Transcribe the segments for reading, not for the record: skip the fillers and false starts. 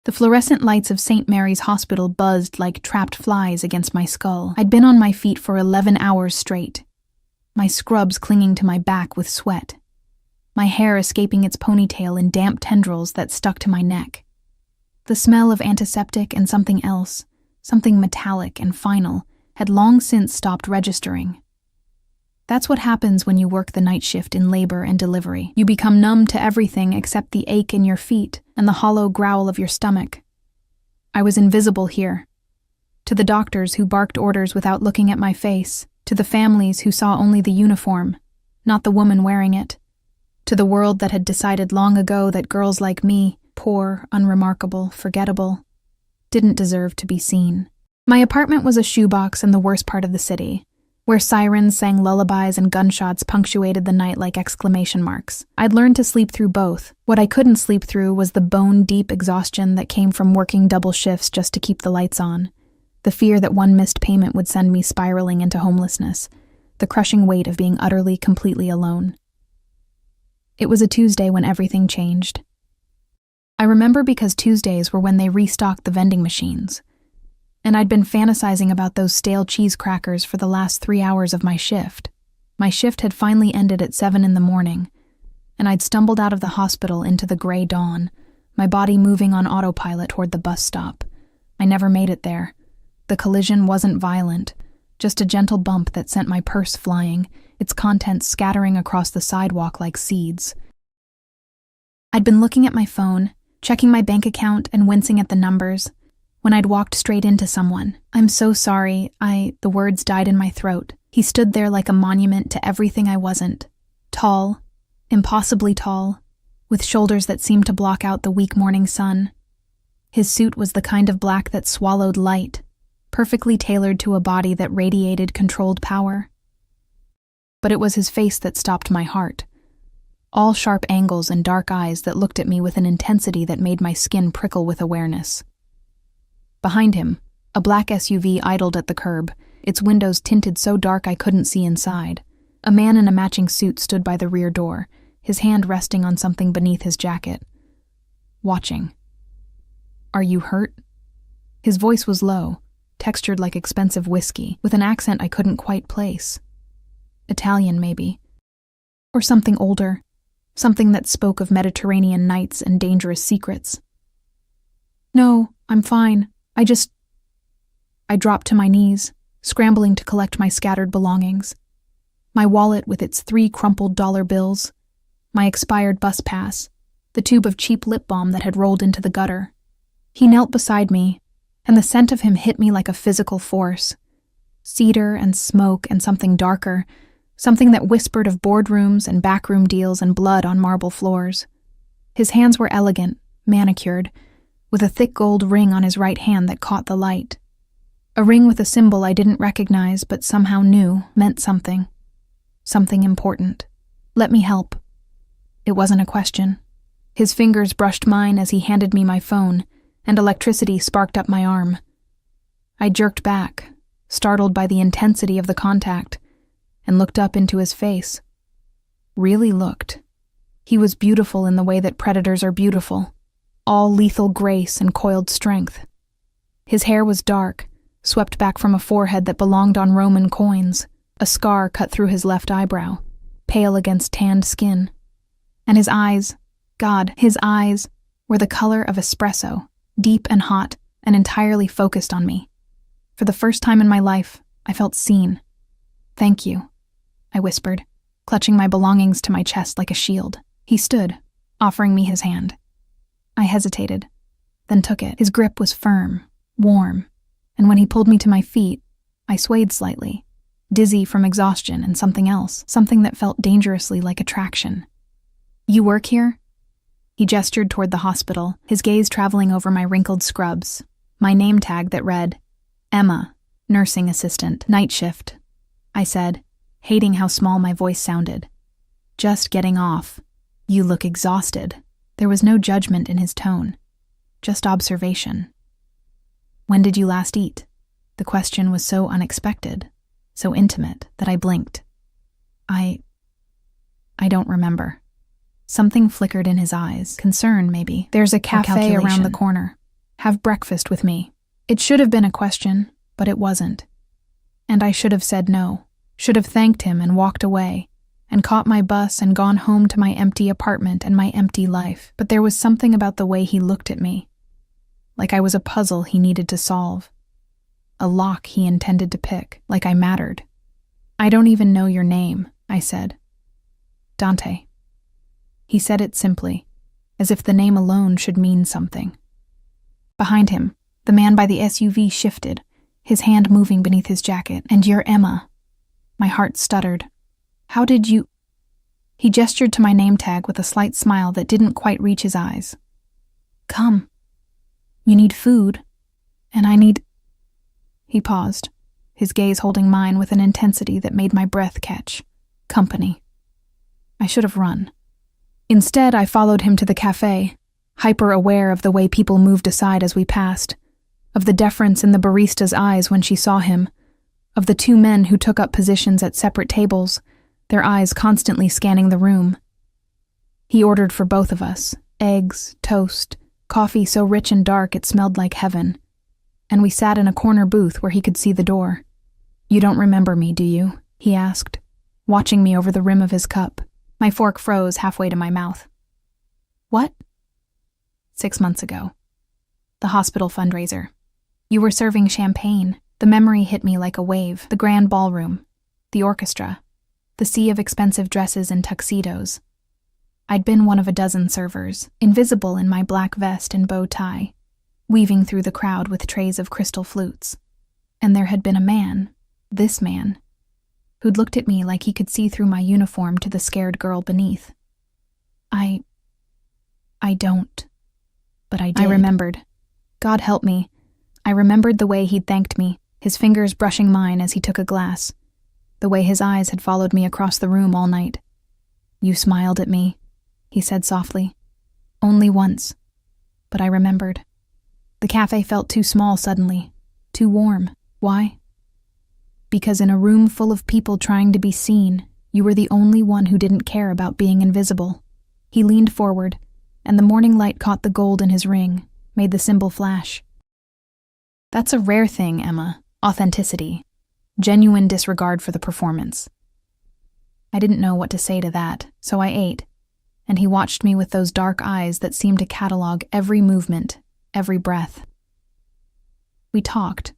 The fluorescent lights of St. Mary's Hospital buzzed like trapped flies against my skull. I'd been on my feet for 11 hours straight, my scrubs clinging to my back with sweat, my hair escaping its ponytail in damp tendrils that stuck to my neck. The smell of antiseptic and something else, something metallic and final, had long since stopped registering. That's what happens when you work the night shift in labor and delivery. You become numb to everything except the ache in your feet and the hollow growl of your stomach. I was invisible here. To the doctors who barked orders without looking at my face, to the families who saw only the uniform, not the woman wearing it, to the world that had decided long ago that girls like me, poor, unremarkable, forgettable, didn't deserve to be seen. My apartment was a shoebox in the worst part of the city, where sirens sang lullabies and gunshots punctuated the night like exclamation marks. I'd learned to sleep through both. What I couldn't sleep through was the bone-deep exhaustion that came from working double shifts just to keep the lights on, the fear that one missed payment would send me spiraling into homelessness, the crushing weight of being utterly, completely alone. It was a Tuesday when everything changed. I remember because Tuesdays were when they restocked the vending machines, and I'd been fantasizing about those stale cheese crackers for the last 3 hours of my shift. My shift had finally ended at 7 in the morning, and I'd stumbled out of the hospital into the gray dawn, my body moving on autopilot toward the bus stop. I never made it there. The collision wasn't violent, just a gentle bump that sent my purse flying, its contents scattering across the sidewalk like seeds. I'd been looking at my phone, checking my bank account and wincing at the numbers, when I'd walked straight into someone. "I'm so sorry, the words died in my throat. He stood there like a monument to everything I wasn't. Tall, impossibly tall, with shoulders that seemed to block out the weak morning sun. His suit was the kind of black that swallowed light, perfectly tailored to a body that radiated controlled power. But it was his face that stopped my heart. All sharp angles and dark eyes that looked at me with an intensity that made my skin prickle with awareness. Behind him, a black SUV idled at the curb, its windows tinted so dark I couldn't see inside. A man in a matching suit stood by the rear door, his hand resting on something beneath his jacket. Watching. "Are you hurt?" His voice was low, textured like expensive whiskey, with an accent I couldn't quite place. Italian, maybe. Or something older, something that spoke of Mediterranean nights and dangerous secrets. "No, I'm fine. I dropped to my knees, scrambling to collect my scattered belongings. My wallet with its 3 crumpled dollar bills, my expired bus pass, the tube of cheap lip balm that had rolled into the gutter. He knelt beside me, and the scent of him hit me like a physical force. Cedar and smoke and something darker, something that whispered of boardrooms and backroom deals and blood on marble floors. His hands were elegant, manicured, with a thick gold ring on his right hand that caught the light. A ring with a symbol I didn't recognize but somehow knew meant something. Something important. "Let me help." It wasn't a question. His fingers brushed mine as he handed me my phone, and electricity sparked up my arm. I jerked back, startled by the intensity of the contact, and looked up into his face. Really looked. He was beautiful in the way that predators are beautiful, all lethal grace and coiled strength. His hair was dark, swept back from a forehead that belonged on Roman coins, a scar cut through his left eyebrow, pale against tanned skin. And his eyes, God, his eyes, were the color of espresso, deep and hot, and entirely focused on me. For the first time in my life, I felt seen. "Thank you," I whispered, clutching my belongings to my chest like a shield. He stood, offering me his hand. I hesitated, then took it. His grip was firm, warm, and when he pulled me to my feet, I swayed slightly, dizzy from exhaustion and something else, something that felt dangerously like attraction. "You work here?" He gestured toward the hospital, his gaze traveling over my wrinkled scrubs, my name tag that read, "Emma, nursing assistant, night shift," I said, hating how small my voice sounded. "Just getting off. You look exhausted." There was no judgment in his tone, just observation. "When did you last eat?" The question was so unexpected, so intimate, that I blinked. I don't remember." Something flickered in his eyes. Concern, maybe. "There's a cafe around the corner," Have breakfast with me. It should have been a question, but it wasn't. And I should have said no, should have thanked him and walked away, and caught my bus and gone home to my empty apartment and my empty life. But there was something about the way he looked at me, like I was a puzzle he needed to solve, a lock he intended to pick, like I mattered. I don't even know your name, I said. Dante. He said it simply, as if the name alone should mean something. Behind him, the man by the SUV shifted, his hand moving beneath his jacket. And you're Emma. My heart stuttered. How did you... He gestured to my name tag with a slight smile that didn't quite reach his eyes. Come. You need food, and I need... He paused, his gaze holding mine with an intensity that made my breath catch. Company. I should have run. Instead, I followed him to the cafe, hyper-aware of the way people moved aside as we passed, of the deference in the barista's eyes when she saw him, of the two men who took up positions at separate tables, their eyes constantly scanning the room. He ordered for both of us, eggs, toast, coffee so rich and dark it smelled like heaven, and we sat in a corner booth where he could see the door. You don't remember me, do you? He asked, watching me over the rim of his cup. My fork froze halfway to my mouth. What? 6 months ago. The hospital fundraiser. You were serving champagne. The memory hit me like a wave. The grand ballroom, the orchestra, the sea of expensive dresses and tuxedos. I'd been one of a dozen servers, invisible in my black vest and bow tie, weaving through the crowd with trays of crystal flutes. And there had been a man, this man, who'd looked at me like he could see through my uniform to the scared girl beneath. I don't. But I did. I remembered. God help me. I remembered the way he'd thanked me, his fingers brushing mine as he took a glass, the way his eyes had followed me across the room all night. You smiled at me, he said softly. Only once. But I remembered. The cafe felt too small suddenly, too warm. Why? Because in a room full of people trying to be seen, you were the only one who didn't care about being invisible. He leaned forward, and the morning light caught the gold in his ring, made the symbol flash. That's a rare thing, Emma. Authenticity. Genuine disregard for the performance. I didn't know what to say to that, so I ate, and he watched me with those dark eyes that seemed to catalog every movement, every breath. We talked,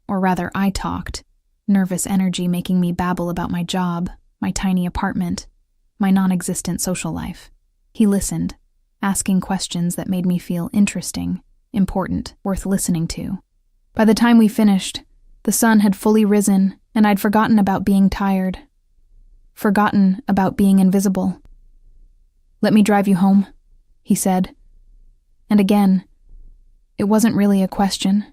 or rather I talked, nervous energy making me babble about my job, my tiny apartment, my non-existent social life. He listened, asking questions that made me feel interesting, important, worth listening to. By the time we finished, the sun had fully risen, and I'd forgotten about being tired. Forgotten about being invisible. Let me drive you home, he said. And again, it wasn't really a question.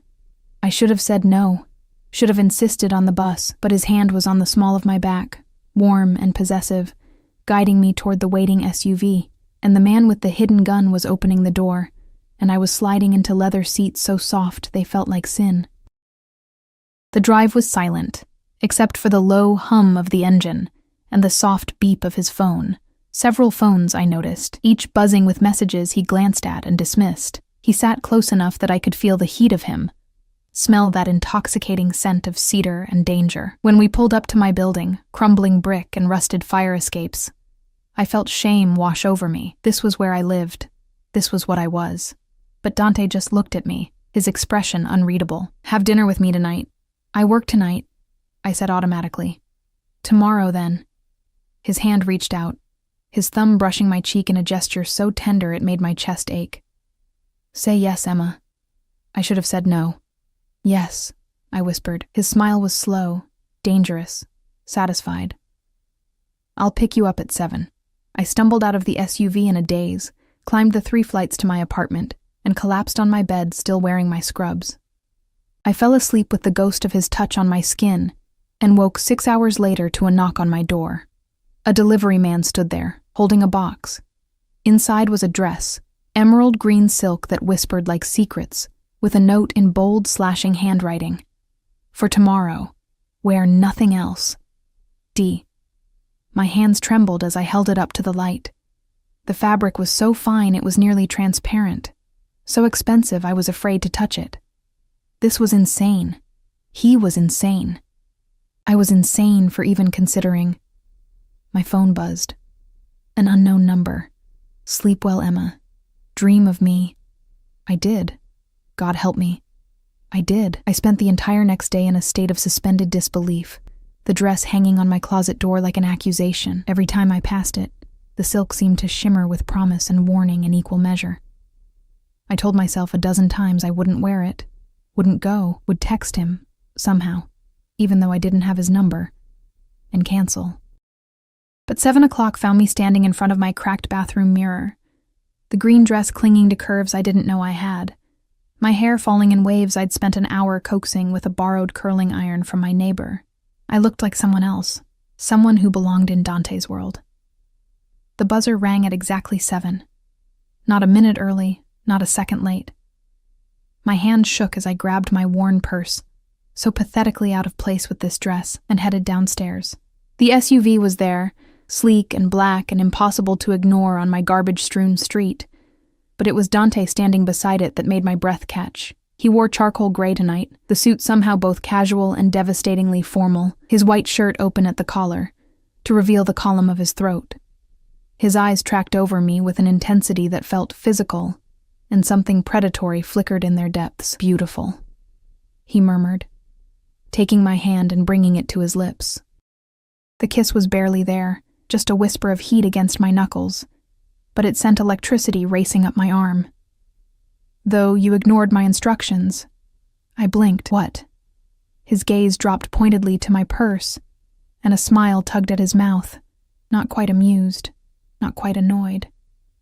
I should have said no, should have insisted on the bus, but his hand was on the small of my back, warm and possessive, guiding me toward the waiting SUV, and the man with the hidden gun was opening the door, and I was sliding into leather seats so soft they felt like sin. The drive was silent, except for the low hum of the engine and the soft beep of his phone. Several phones, I noticed, each buzzing with messages he glanced at and dismissed. He sat close enough that I could feel the heat of him, smell that intoxicating scent of cedar and danger. When we pulled up to my building, crumbling brick and rusted fire escapes, I felt shame wash over me. This was where I lived. This was what I was. But Dante just looked at me, his expression unreadable. Have dinner with me tonight. I work tonight, I said automatically. Tomorrow, then. His hand reached out, his thumb brushing my cheek in a gesture so tender it made my chest ache. Say yes, Emma. I should have said no. Yes, I whispered. His smile was slow, dangerous, satisfied. I'll pick you up at 7. I stumbled out of the SUV in a daze, climbed the 3 flights to my apartment, and collapsed on my bed still wearing my scrubs. I fell asleep with the ghost of his touch on my skin, and woke 6 hours later to a knock on my door. A delivery man stood there, holding a box. Inside was a dress, emerald green silk that whispered like secrets, with a note in bold, slashing handwriting. For tomorrow, wear nothing else. D. My hands trembled as I held it up to the light. The fabric was so fine it was nearly transparent, So expensive I was afraid to touch it. This was insane. He was insane. I was insane for even considering. My phone buzzed. An unknown number. Sleep well, Emma. Dream of me. I did. God help me. I did. I spent the entire next day in a state of suspended disbelief, the dress hanging on my closet door like an accusation. Every time I passed it, the silk seemed to shimmer with promise and warning in equal measure. I told myself a dozen times I wouldn't wear it, wouldn't go, would text him, somehow, even though I didn't have his number, and cancel. But 7 o'clock found me standing in front of my cracked bathroom mirror, the green dress clinging to curves I didn't know I had, my hair falling in waves I'd spent an hour coaxing with a borrowed curling iron from my neighbor. I looked like someone else, someone who belonged in Dante's world. The buzzer rang at exactly 7. Not a minute early, not a second late. My hand shook as I grabbed my worn purse, so pathetically out of place with this dress, and headed downstairs. The SUV was there, sleek and black and impossible to ignore on my garbage-strewn street, but it was Dante standing beside it that made my breath catch. He wore charcoal gray tonight, the suit somehow both casual and devastatingly formal, his white shirt open at the collar, to reveal the column of his throat. His eyes tracked over me with an intensity that felt physical, and something predatory flickered in their depths. Beautiful, he murmured, taking my hand and bringing it to his lips. The kiss was barely there, just a whisper of heat against my knuckles, but it sent electricity racing up my arm. Though you ignored my instructions. I blinked. What? His gaze dropped pointedly to my purse, and a smile tugged at his mouth, not quite amused, not quite annoyed.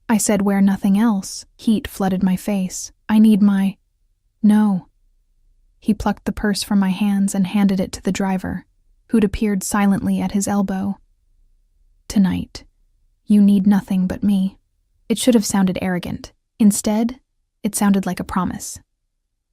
I said wear nothing else. Heat flooded my face. I need my... No. He plucked the purse from my hands and handed it to the driver, who'd appeared silently at his elbow. Tonight, you need nothing but me. It should have sounded arrogant. Instead, it sounded like a promise.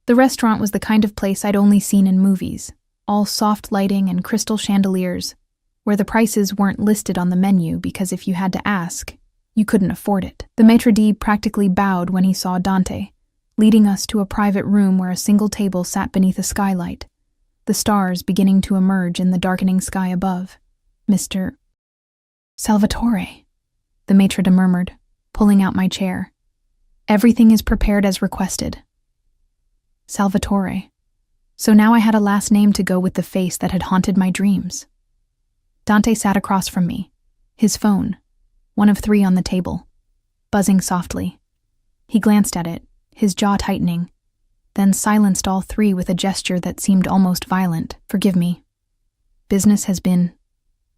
The restaurant was the kind of place I'd only seen in movies, all soft lighting and crystal chandeliers, where the prices weren't listed on the menu because if you had to ask, you couldn't afford it. The maitre d' practically bowed when he saw Dante, leading us to a private room where a single table sat beneath a skylight, the stars beginning to emerge in the darkening sky above. Mr. Salvatore, the maitre d' murmured, pulling out my chair. Everything is prepared as requested. Salvatore. So now I had a last name to go with the face that had haunted my dreams. Dante sat across from me, his phone, one of 3 on the table, buzzing softly. He glanced at it, his jaw tightening, then silenced all 3 with a gesture that seemed almost violent. Forgive me. Business has been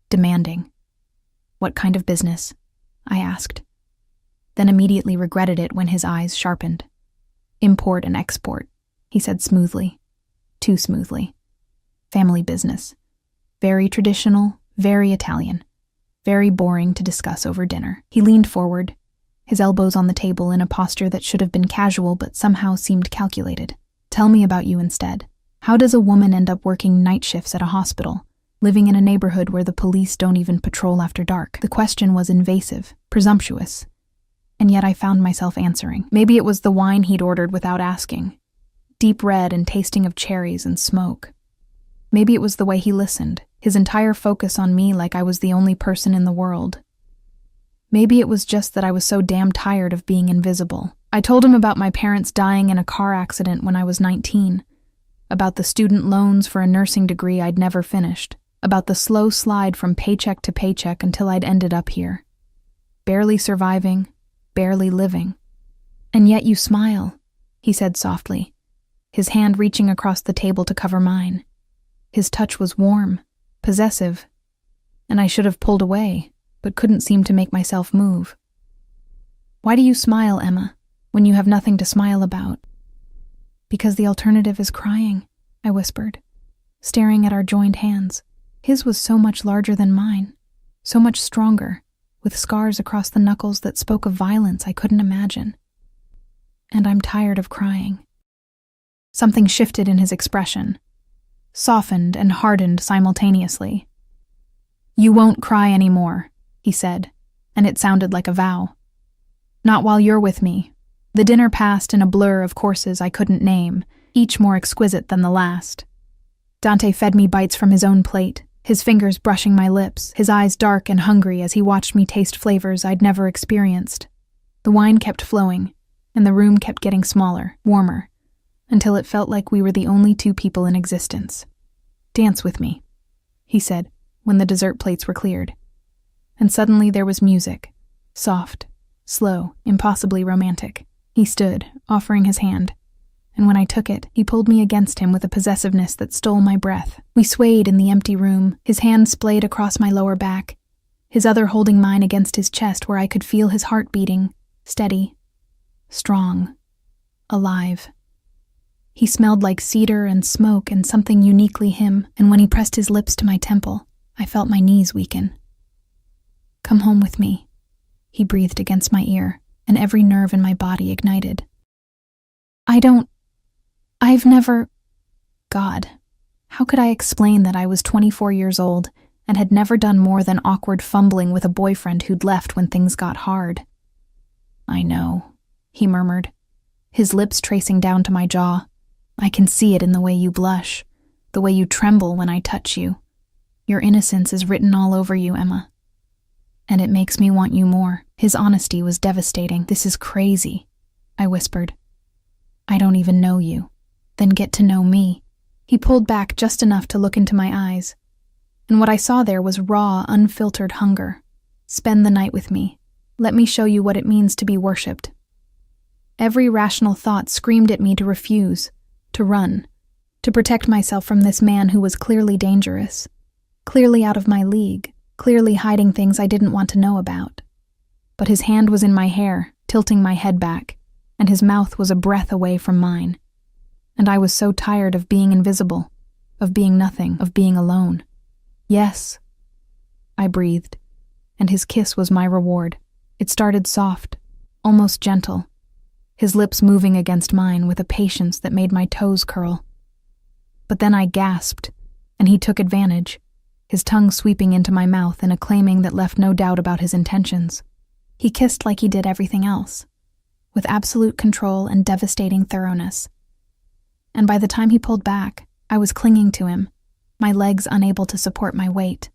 demanding. What kind of business? I asked, then immediately regretted it when his eyes sharpened. Import and export, he said smoothly, too smoothly. Family business. Very traditional, very Italian, very boring to discuss over dinner. He leaned forward, his elbows on the table in a posture that should have been casual but somehow seemed calculated. Tell me about you instead. How does a woman end up working night shifts at a hospital, living in a neighborhood where the police don't even patrol after dark? The question was invasive, presumptuous, and yet I found myself answering. Maybe it was the wine he'd ordered without asking, deep red and tasting of cherries and smoke. Maybe it was the way he listened, his entire focus on me like I was the only person in the world. Maybe it was just that I was so damn tired of being invisible. I told him about my parents dying in a car accident when I was 19, about the student loans for a nursing degree I'd never finished, about the slow slide from paycheck to paycheck until I'd ended up here. Barely surviving, barely living. And yet you smile, he said softly, his hand reaching across the table to cover mine. His touch was warm, possessive, and I should have pulled away, but couldn't seem to make myself move. Why do you smile, Emma, when you have nothing to smile about? Because the alternative is crying, I whispered, staring at our joined hands. His was so much larger than mine, so much stronger, with scars across the knuckles that spoke of violence I couldn't imagine. And I'm tired of crying. Something shifted in his expression, softened and hardened simultaneously. You won't cry anymore, he said, and it sounded like a vow. Not while you're with me, The dinner passed in a blur of courses I couldn't name, each more exquisite than the last. Dante fed me bites from his own plate, his fingers brushing my lips, his eyes dark and hungry as he watched me taste flavors I'd never experienced. The wine kept flowing, and the room kept getting smaller, warmer, until it felt like we were the only two people in existence. "Dance with me," he said, when the dessert plates were cleared. And suddenly there was music, soft, slow, impossibly romantic. He stood, offering his hand, and when I took it, he pulled me against him with a possessiveness that stole my breath. We swayed in the empty room, his hand splayed across my lower back, his other holding mine against his chest where I could feel his heart beating, steady, strong, alive. He smelled like cedar and smoke and something uniquely him, and when he pressed his lips to my temple, I felt my knees weaken. "Come home with me," he breathed against my ear, and every nerve in my body ignited. I've never... God, how could I explain that I was 24 years old and had never done more than awkward fumbling with a boyfriend who'd left when things got hard? "I know," he murmured, his lips tracing down to my jaw. "I can see it in the way you blush, the way you tremble when I touch you. Your innocence is written all over you, Emma. And it makes me want you more." His honesty was devastating. "This is crazy," I whispered. "I don't even know you. Then get to know me." He pulled back just enough to look into my eyes, and what I saw there was raw, unfiltered hunger. "Spend the night with me. Let me show you what it means to be worshipped." Every rational thought screamed at me to refuse, to run, to protect myself from this man who was clearly dangerous, clearly out of my league, clearly hiding things I didn't want to know about. But his hand was in my hair, tilting my head back, and his mouth was a breath away from mine. And I was so tired of being invisible, of being nothing, of being alone. "Yes," I breathed, and his kiss was my reward. It started soft, almost gentle, his lips moving against mine with a patience that made my toes curl. But then I gasped, and he took advantage, his tongue sweeping into my mouth in a claiming that left no doubt about his intentions. He kissed like he did everything else, with absolute control and devastating thoroughness. And by the time he pulled back, I was clinging to him, my legs unable to support my weight.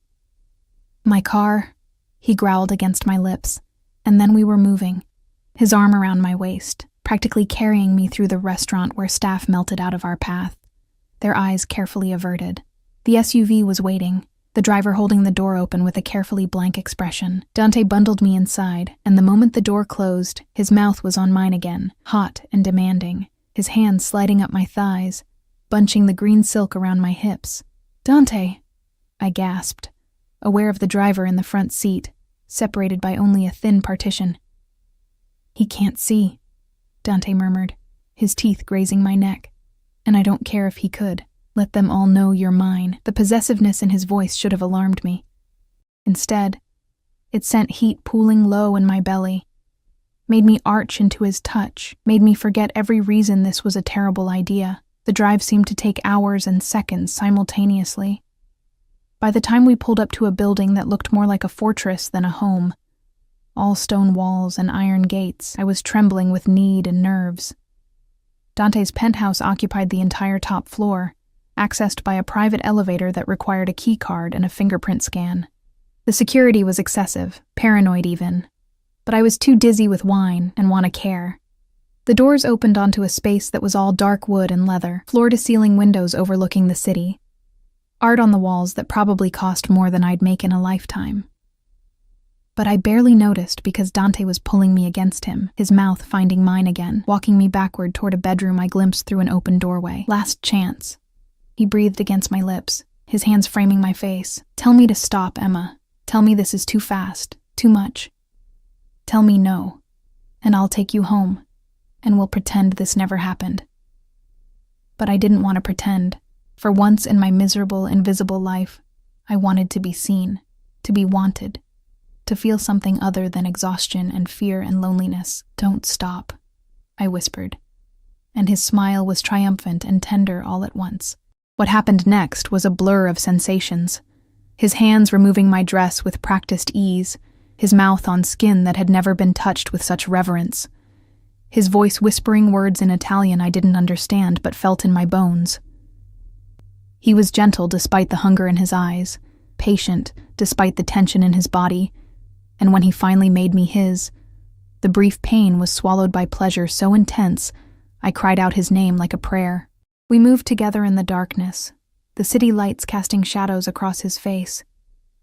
"My car," he growled against my lips, and then we were moving, his arm around my waist, practically carrying me through the restaurant where staff melted out of our path, their eyes carefully averted. The SUV was waiting, the driver holding the door open with a carefully blank expression. Dante bundled me inside, and the moment the door closed, his mouth was on mine again, hot and demanding, his hands sliding up my thighs, bunching the green silk around my hips. "Dante," I gasped, aware of the driver in the front seat, separated by only a thin partition. "He can't see," Dante murmured, his teeth grazing my neck. "And I don't care if he could. Let them all know you're mine." The possessiveness in his voice should have alarmed me. Instead, it sent heat pooling low in my belly, made me arch into his touch, made me forget every reason this was a terrible idea. The drive seemed to take hours and seconds simultaneously. By the time we pulled up to a building that looked more like a fortress than a home, all stone walls and iron gates, I was trembling with need and nerves. Dante's penthouse occupied the entire top floor, accessed by a private elevator that required a key card and a fingerprint scan. The security was excessive, paranoid even, but I was too dizzy with wine and want to care. The doors opened onto a space that was all dark wood and leather, floor-to-ceiling windows overlooking the city, art on the walls that probably cost more than I'd make in a lifetime. But I barely noticed because Dante was pulling me against him, his mouth finding mine again, walking me backward toward a bedroom I glimpsed through an open doorway. "Last chance," he breathed against my lips, his hands framing my face. "Tell me to stop, Emma. Tell me this is too fast, too much. Tell me no, and I'll take you home, and we'll pretend this never happened." But I didn't want to pretend. For once in my miserable, invisible life, I wanted to be seen, to be wanted, to feel something other than exhaustion and fear and loneliness. "Don't stop," I whispered, and his smile was triumphant and tender all at once. What happened next was a blur of sensations. His hands removing my dress with practiced ease, his mouth on skin that had never been touched with such reverence, his voice whispering words in Italian I didn't understand but felt in my bones. He was gentle despite the hunger in his eyes, patient despite the tension in his body, and when he finally made me his, the brief pain was swallowed by pleasure so intense I cried out his name like a prayer. We moved together in the darkness, the city lights casting shadows across his face,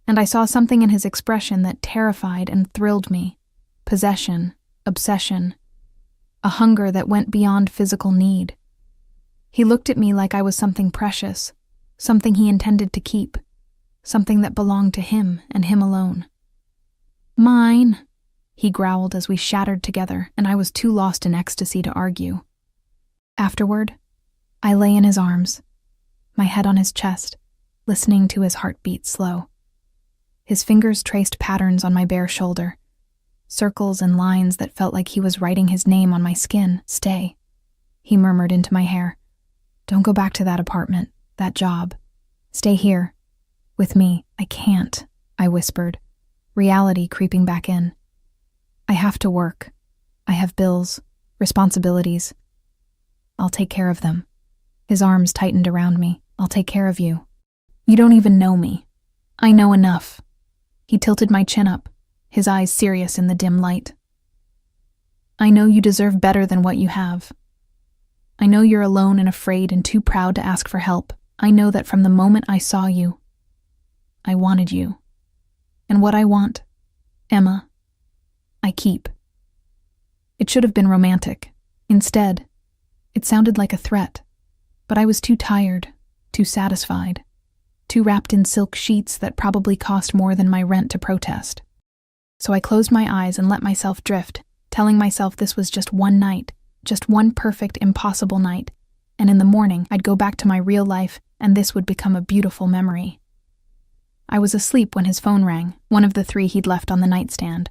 and I saw something in his expression that terrified and thrilled me. Possession, obsession, a hunger that went beyond physical need. He looked at me like I was something precious, something he intended to keep, something that belonged to him and him alone. "Mine," he growled as we shattered together, and I was too lost in ecstasy to argue. Afterward, I lay in his arms, my head on his chest, listening to his heartbeat slow. His fingers traced patterns on my bare shoulder, circles and lines that felt like he was writing his name on my skin. "Stay," he murmured into my hair. "Don't go back to that apartment, that job. Stay here, with me." "I can't," I whispered, reality creeping back in. "I have to work. I have bills, responsibilities. I'll take care of them." His arms tightened around me. "I'll take care of you. You don't even know me. I know enough." He tilted my chin up, his eyes serious in the dim light. "I know you deserve better than what you have. I know you're alone and afraid and too proud to ask for help. I know that from the moment I saw you, I wanted you. And what I want, Emma, I keep." It should have been romantic. Instead, it sounded like a threat, but I was too tired, too satisfied, too wrapped in silk sheets that probably cost more than my rent to protest. So I closed my eyes and let myself drift, telling myself this was just one night, just one perfect, impossible night, and in the morning I'd go back to my real life and this would become a beautiful memory. I was asleep when his phone rang, one of the 3 he'd left on the nightstand.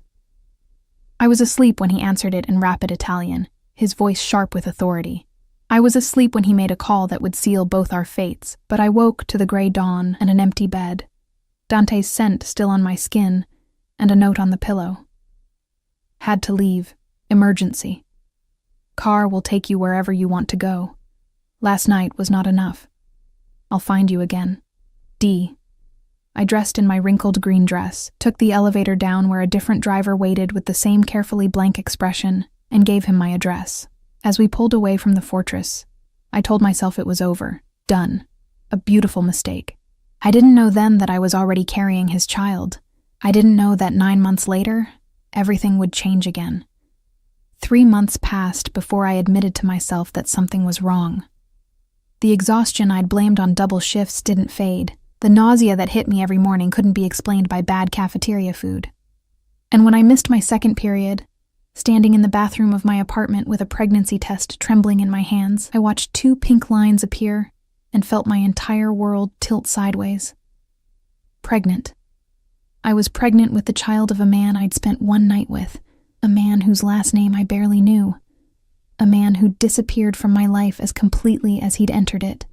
I was asleep when he answered it in rapid Italian, his voice sharp with authority. I was asleep when he made a call that would seal both our fates, but I woke to the gray dawn and an empty bed, Dante's scent still on my skin, and a note on the pillow. "Had to leave. Emergency. Car will take you wherever you want to go. Last night was not enough. I'll find you again. D." I dressed in my wrinkled green dress, took the elevator down where a different driver waited with the same carefully blank expression, and gave him my address. As we pulled away from the fortress, I told myself it was over, done, a beautiful mistake. I didn't know then that I was already carrying his child. I didn't know that 9 months later, everything would change again. 3 months passed before I admitted to myself that something was wrong. The exhaustion I'd blamed on double shifts didn't fade. The nausea that hit me every morning couldn't be explained by bad cafeteria food. And when I missed my second period, standing in the bathroom of my apartment with a pregnancy test trembling in my hands, I watched 2 pink lines appear and felt my entire world tilt sideways. Pregnant. I was pregnant with the child of a man I'd spent one night with, a man whose last name I barely knew, a man who disappeared from my life as completely as he'd entered it.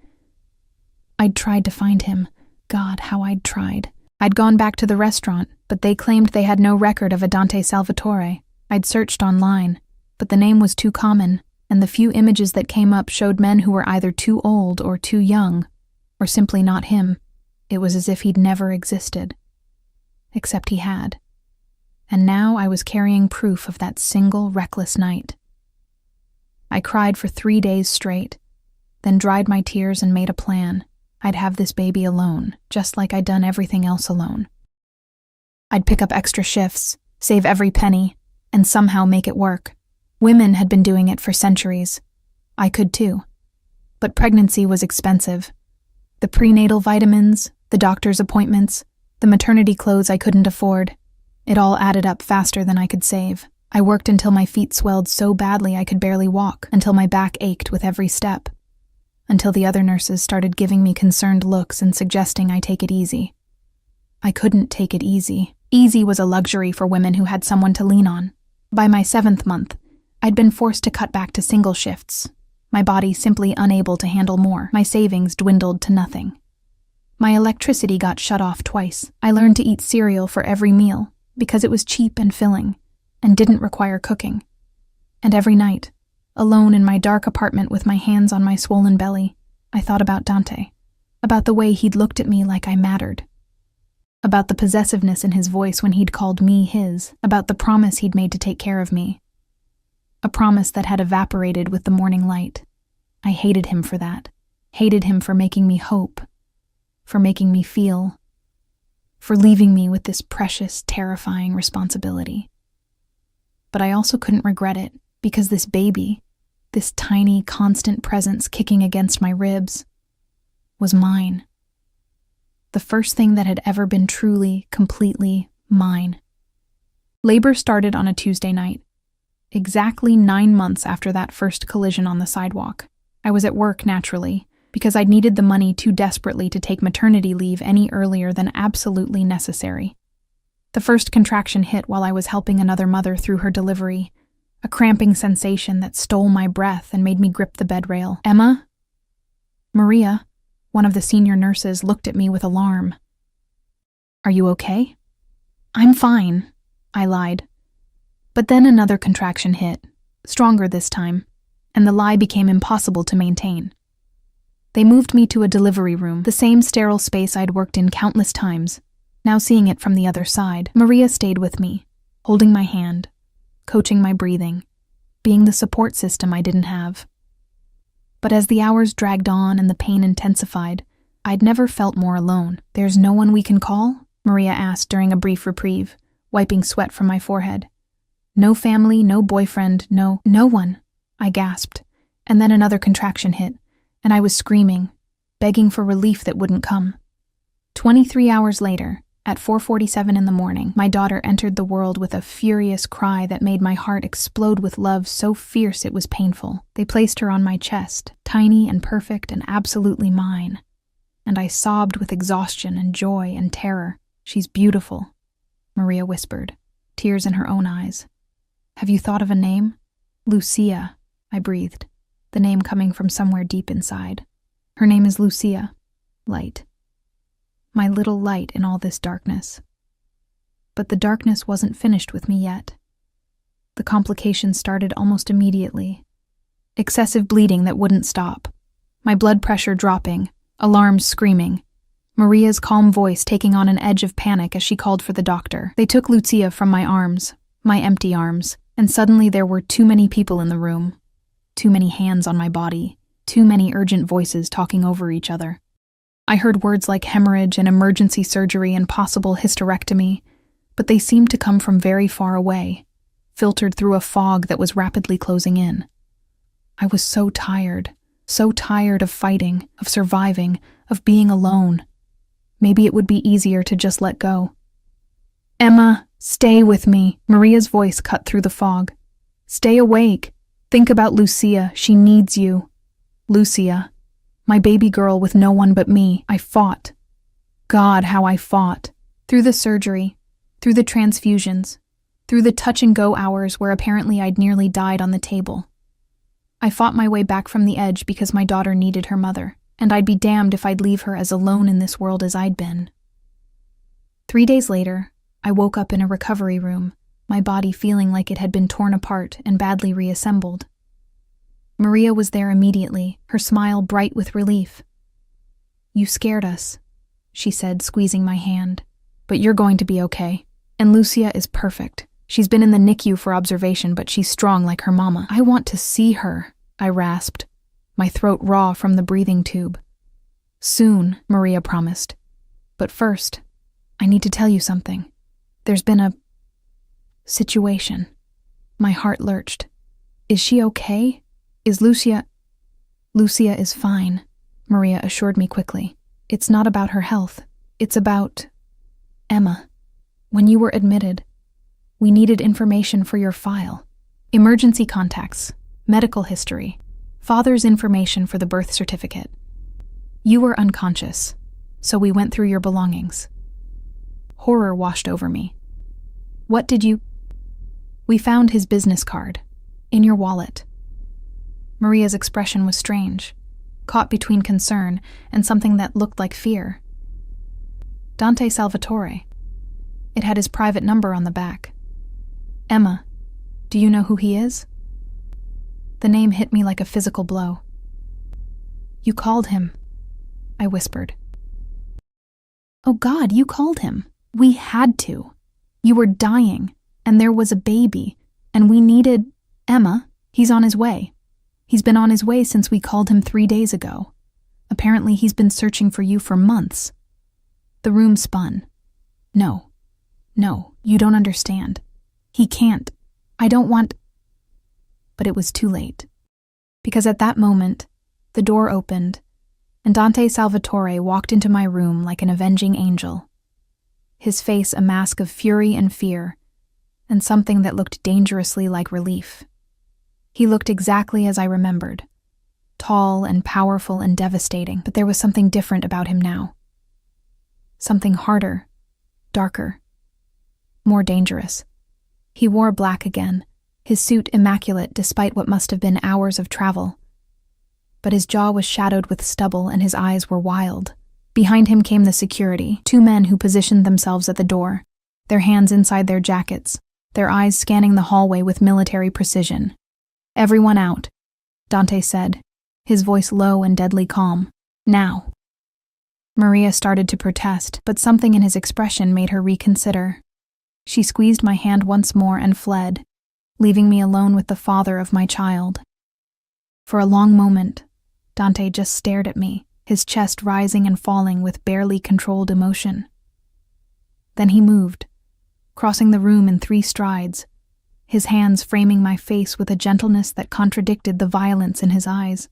I'd tried to find him. God, how I'd tried. I'd gone back to the restaurant, but they claimed they had no record of a Dante Salvatore. I'd searched online, but the name was too common, and the few images that came up showed men who were either too old or too young, or simply not him. It was as if he'd never existed. Except he had. And now I was carrying proof of that single reckless night. I cried for 3 days straight, then dried my tears and made a plan. I'd have this baby alone, just like I'd done everything else alone. I'd pick up extra shifts, save every penny, and somehow make it work. Women had been doing it for centuries. I could too. But pregnancy was expensive. The prenatal vitamins, the doctor's appointments, the maternity clothes I couldn't afford. It all added up faster than I could save. I worked until my feet swelled so badly I could barely walk, until my back ached with every step, until the other nurses started giving me concerned looks and suggesting I take it easy. I couldn't take it easy. Easy was a luxury for women who had someone to lean on. By my 7th month, I'd been forced to cut back to single shifts, my body simply unable to handle more. My savings dwindled to nothing. My electricity got shut off twice. I learned to eat cereal for every meal because it was cheap and filling and didn't require cooking. And every night, Alone in my dark apartment with my hands on my swollen belly, I thought about Dante, about the way he'd looked at me like I mattered, about the possessiveness in his voice when he'd called me his, about the promise he'd made to take care of me. A promise that had evaporated with the morning light. I hated him for that. Hated him for making me hope, for making me feel, for leaving me with this precious, terrifying responsibility. But I also couldn't regret it, because this baby, this tiny, constant presence kicking against my ribs, was mine. The first thing that had ever been truly, completely mine. Labor started on a Tuesday night, exactly 9 months after that first collision on the sidewalk. I was at work, naturally, because I'd needed the money too desperately to take maternity leave any earlier than absolutely necessary. The first contraction hit while I was helping another mother through her delivery, a cramping sensation that stole my breath and made me grip the bed rail. "Emma?" Maria, one of the senior nurses, looked at me with alarm. "Are you okay?" "I'm fine," I lied. But then another contraction hit, stronger this time, and the lie became impossible to maintain. They moved me to a delivery room, the same sterile space I'd worked in countless times, now seeing it from the other side. Maria stayed with me, holding my hand, coaching my breathing, being the support system I didn't have. But as the hours dragged on and the pain intensified, I'd never felt more alone. "There's no one we can call?" Maria asked during a brief reprieve, wiping sweat from my forehead. "No family, no boyfriend, no one," I gasped, and then another contraction hit, and I was screaming, begging for relief that wouldn't come. 23 hours later, at 4:47 in the morning, my daughter entered the world with a furious cry that made my heart explode with love so fierce it was painful. They placed her on my chest, tiny and perfect and absolutely mine, and I sobbed with exhaustion and joy and terror. "She's beautiful," Maria whispered, tears in her own eyes. "Have you thought of a name?" "Lucia," I breathed, the name coming from somewhere deep inside. "Her name is Lucia. Light. My little light in all this darkness." But the darkness wasn't finished with me yet. The complications started almost immediately. Excessive bleeding that wouldn't stop. My blood pressure dropping, alarms screaming. Maria's calm voice taking on an edge of panic as she called for the doctor. They took Lucia from my arms, my empty arms, and suddenly there were too many people in the room. Too many hands on my body, too many urgent voices talking over each other. I heard words like hemorrhage and emergency surgery and possible hysterectomy, but they seemed to come from very far away, filtered through a fog that was rapidly closing in. I was so tired of fighting, of surviving, of being alone. Maybe it would be easier to just let go. "Emma, stay with me," Maria's voice cut through the fog. "Stay awake. Think about Lucia. She needs you." Lucia, my baby girl with no one but me. I fought. God, how I fought. Through the surgery, through the transfusions, through the touch-and-go hours where apparently I'd nearly died on the table. I fought my way back from the edge because my daughter needed her mother, and I'd be damned if I'd leave her as alone in this world as I'd been. 3 days later, I woke up in a recovery room, my body feeling like it had been torn apart and badly reassembled. Maria was there immediately, her smile bright with relief. "You scared us," she said, squeezing my hand. "But you're going to be okay. And Lucia is perfect. She's been in the NICU for observation, but she's strong like her mama." "I want to see her," I rasped, my throat raw from the breathing tube. "Soon," Maria promised. "But first, I need to tell you something. There's been a situation." My heart lurched. "Is she okay? Is Lucia—" "Lucia is fine," Maria assured me quickly. "It's not about her health. It's about Emma. When you were admitted, we needed information for your file. Emergency contacts, medical history, father's information for the birth certificate. You were unconscious, so we went through your belongings." Horror washed over me. "What did you—" "We found his business card, in your wallet." Maria's expression was strange, caught between concern and something that looked like fear. "Dante Salvatore. It had his private number on the back. Emma, do you know who he is?" The name hit me like a physical blow. "You called him," I whispered. "Oh God, you called him. We had to. You were dying, and there was a baby, and we needed Emma. He's on his way. He's been on his way since we called him 3 days ago. Apparently he's been searching for you for months." The room spun. No, you don't understand. He can't. I don't want... But it was too late. Because at that moment, the door opened, and Dante Salvatore walked into my room like an avenging angel. His face a mask of fury and fear, and something that looked dangerously like relief. He looked exactly as I remembered, tall and powerful and devastating, but there was something different about him now. Something harder, darker, more dangerous. He wore black again, his suit immaculate despite what must have been hours of travel. But his jaw was shadowed with stubble and his eyes were wild. Behind him came the security, 2 men who positioned themselves at the door, their hands inside their jackets, their eyes scanning the hallway with military precision. "Everyone out," Dante said, his voice low and deadly calm. "Now." Maria started to protest, but something in his expression made her reconsider. She squeezed my hand once more and fled, leaving me alone with the father of my child. For a long moment, Dante just stared at me, his chest rising and falling with barely controlled emotion. Then he moved, crossing the room in 3 strides, his hands framing my face with a gentleness that contradicted the violence in his eyes.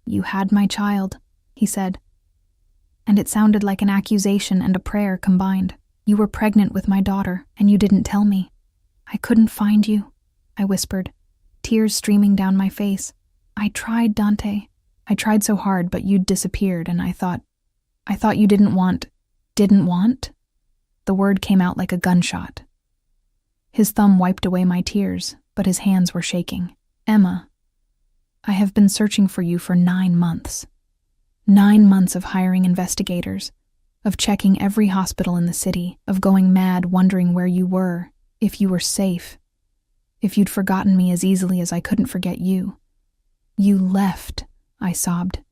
"You had my child," he said. And it sounded like an accusation and a prayer combined. "You were pregnant with my daughter, and you didn't tell me. I couldn't find you," I whispered, tears streaming down my face. "I tried, Dante. I tried so hard, but you'd disappeared, and I thought you didn't want..." "Didn't want?" The word came out like a gunshot. His thumb wiped away my tears, but his hands were shaking. "Emma, I have been searching for you for 9 months. 9 months of hiring investigators, of checking every hospital in the city, of going mad wondering where you were, if you were safe, if you'd forgotten me as easily as I couldn't forget you. You left," I sobbed.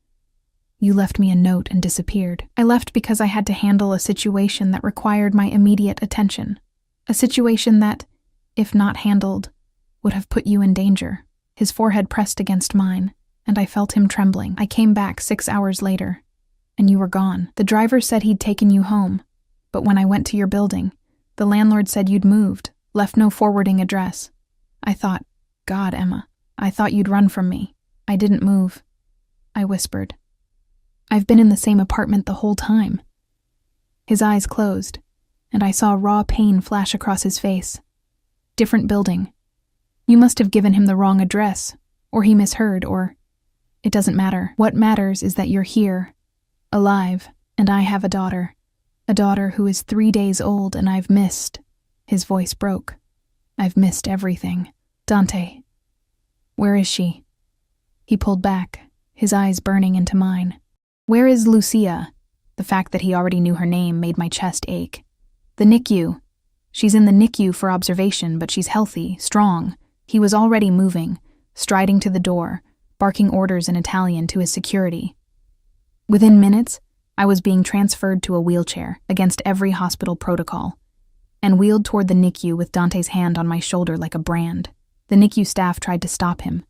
"You left me a note and disappeared. I left because I had to handle a situation that required my immediate attention. A situation that, if not handled, would have put you in danger." His forehead pressed against mine, and I felt him trembling. "I came back 6 hours later, and you were gone. The driver said he'd taken you home, but when I went to your building, the landlord said you'd moved, left no forwarding address. I thought, God, Emma, I thought you'd run from me. I didn't move," I whispered. "I've been in the same apartment the whole time." His eyes closed, and I saw raw pain flash across his face. "Different building. You must have given him the wrong address, or he misheard, or... It doesn't matter. What matters is that you're here, alive, and I have a daughter who is 3 days old, and I've missed..." His voice broke. "I've missed everything. Dante, where is she?" He pulled back, his eyes burning into mine. "Where is Lucia?" The fact that he already knew her name made my chest ache. "The NICU. She's in the NICU for observation, but she's healthy, strong." He was already moving, striding to the door, barking orders in Italian to his security. Within minutes, I was being transferred to a wheelchair against every hospital protocol, and wheeled toward the NICU with Dante's hand on my shoulder like a brand. The NICU staff tried to stop him,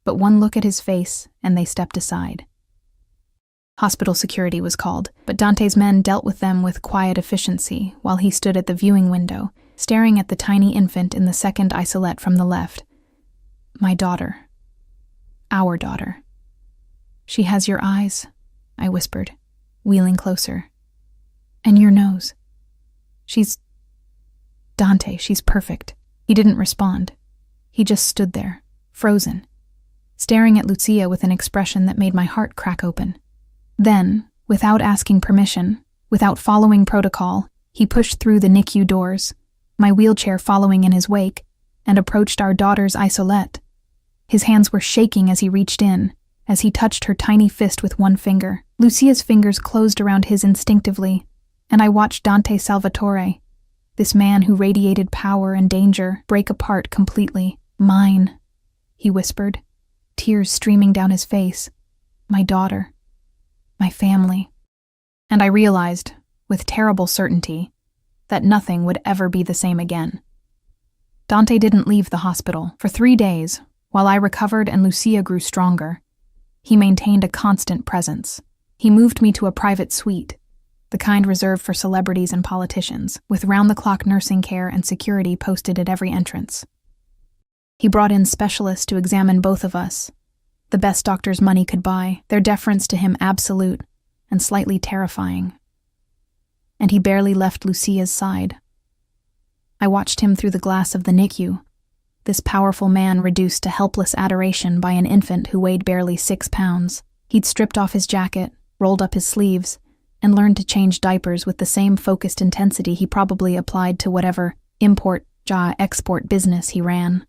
but one look at his face and they stepped aside. Hospital security was called, but Dante's men dealt with them with quiet efficiency while he stood at the viewing window, staring at the tiny infant in the second isolette from the left. "My daughter. Our daughter. She has your eyes," I whispered, wheeling closer. "And your nose. Dante, she's perfect." He didn't respond. He just stood there, frozen, staring at Lucia with an expression that made my heart crack open. Then, without asking permission, without following protocol, he pushed through the NICU doors, my wheelchair following in his wake, and approached our daughter's isolette. His hands were shaking as he reached in, as he touched her tiny fist with one finger. Lucia's fingers closed around his instinctively, and I watched Dante Salvatore, this man who radiated power and danger, break apart completely. "Mine," he whispered, tears streaming down his face. My daughter. My family. And I realized, with terrible certainty, that nothing would ever be the same again. Dante didn't leave the hospital. For 3 days, while I recovered and Lucia grew stronger, he maintained a constant presence. He moved me to a private suite, the kind reserved for celebrities and politicians, with round-the-clock nursing care and security posted at every entrance. He brought in specialists to examine both of us, the best doctors money could buy, their deference to him absolute and slightly terrifying. And he barely left Lucia's side. I watched him through the glass of the NICU, this powerful man reduced to helpless adoration by an infant who weighed barely 6 pounds. He'd stripped off his jacket, rolled up his sleeves, and learned to change diapers with the same focused intensity he probably applied to whatever import-export business he ran.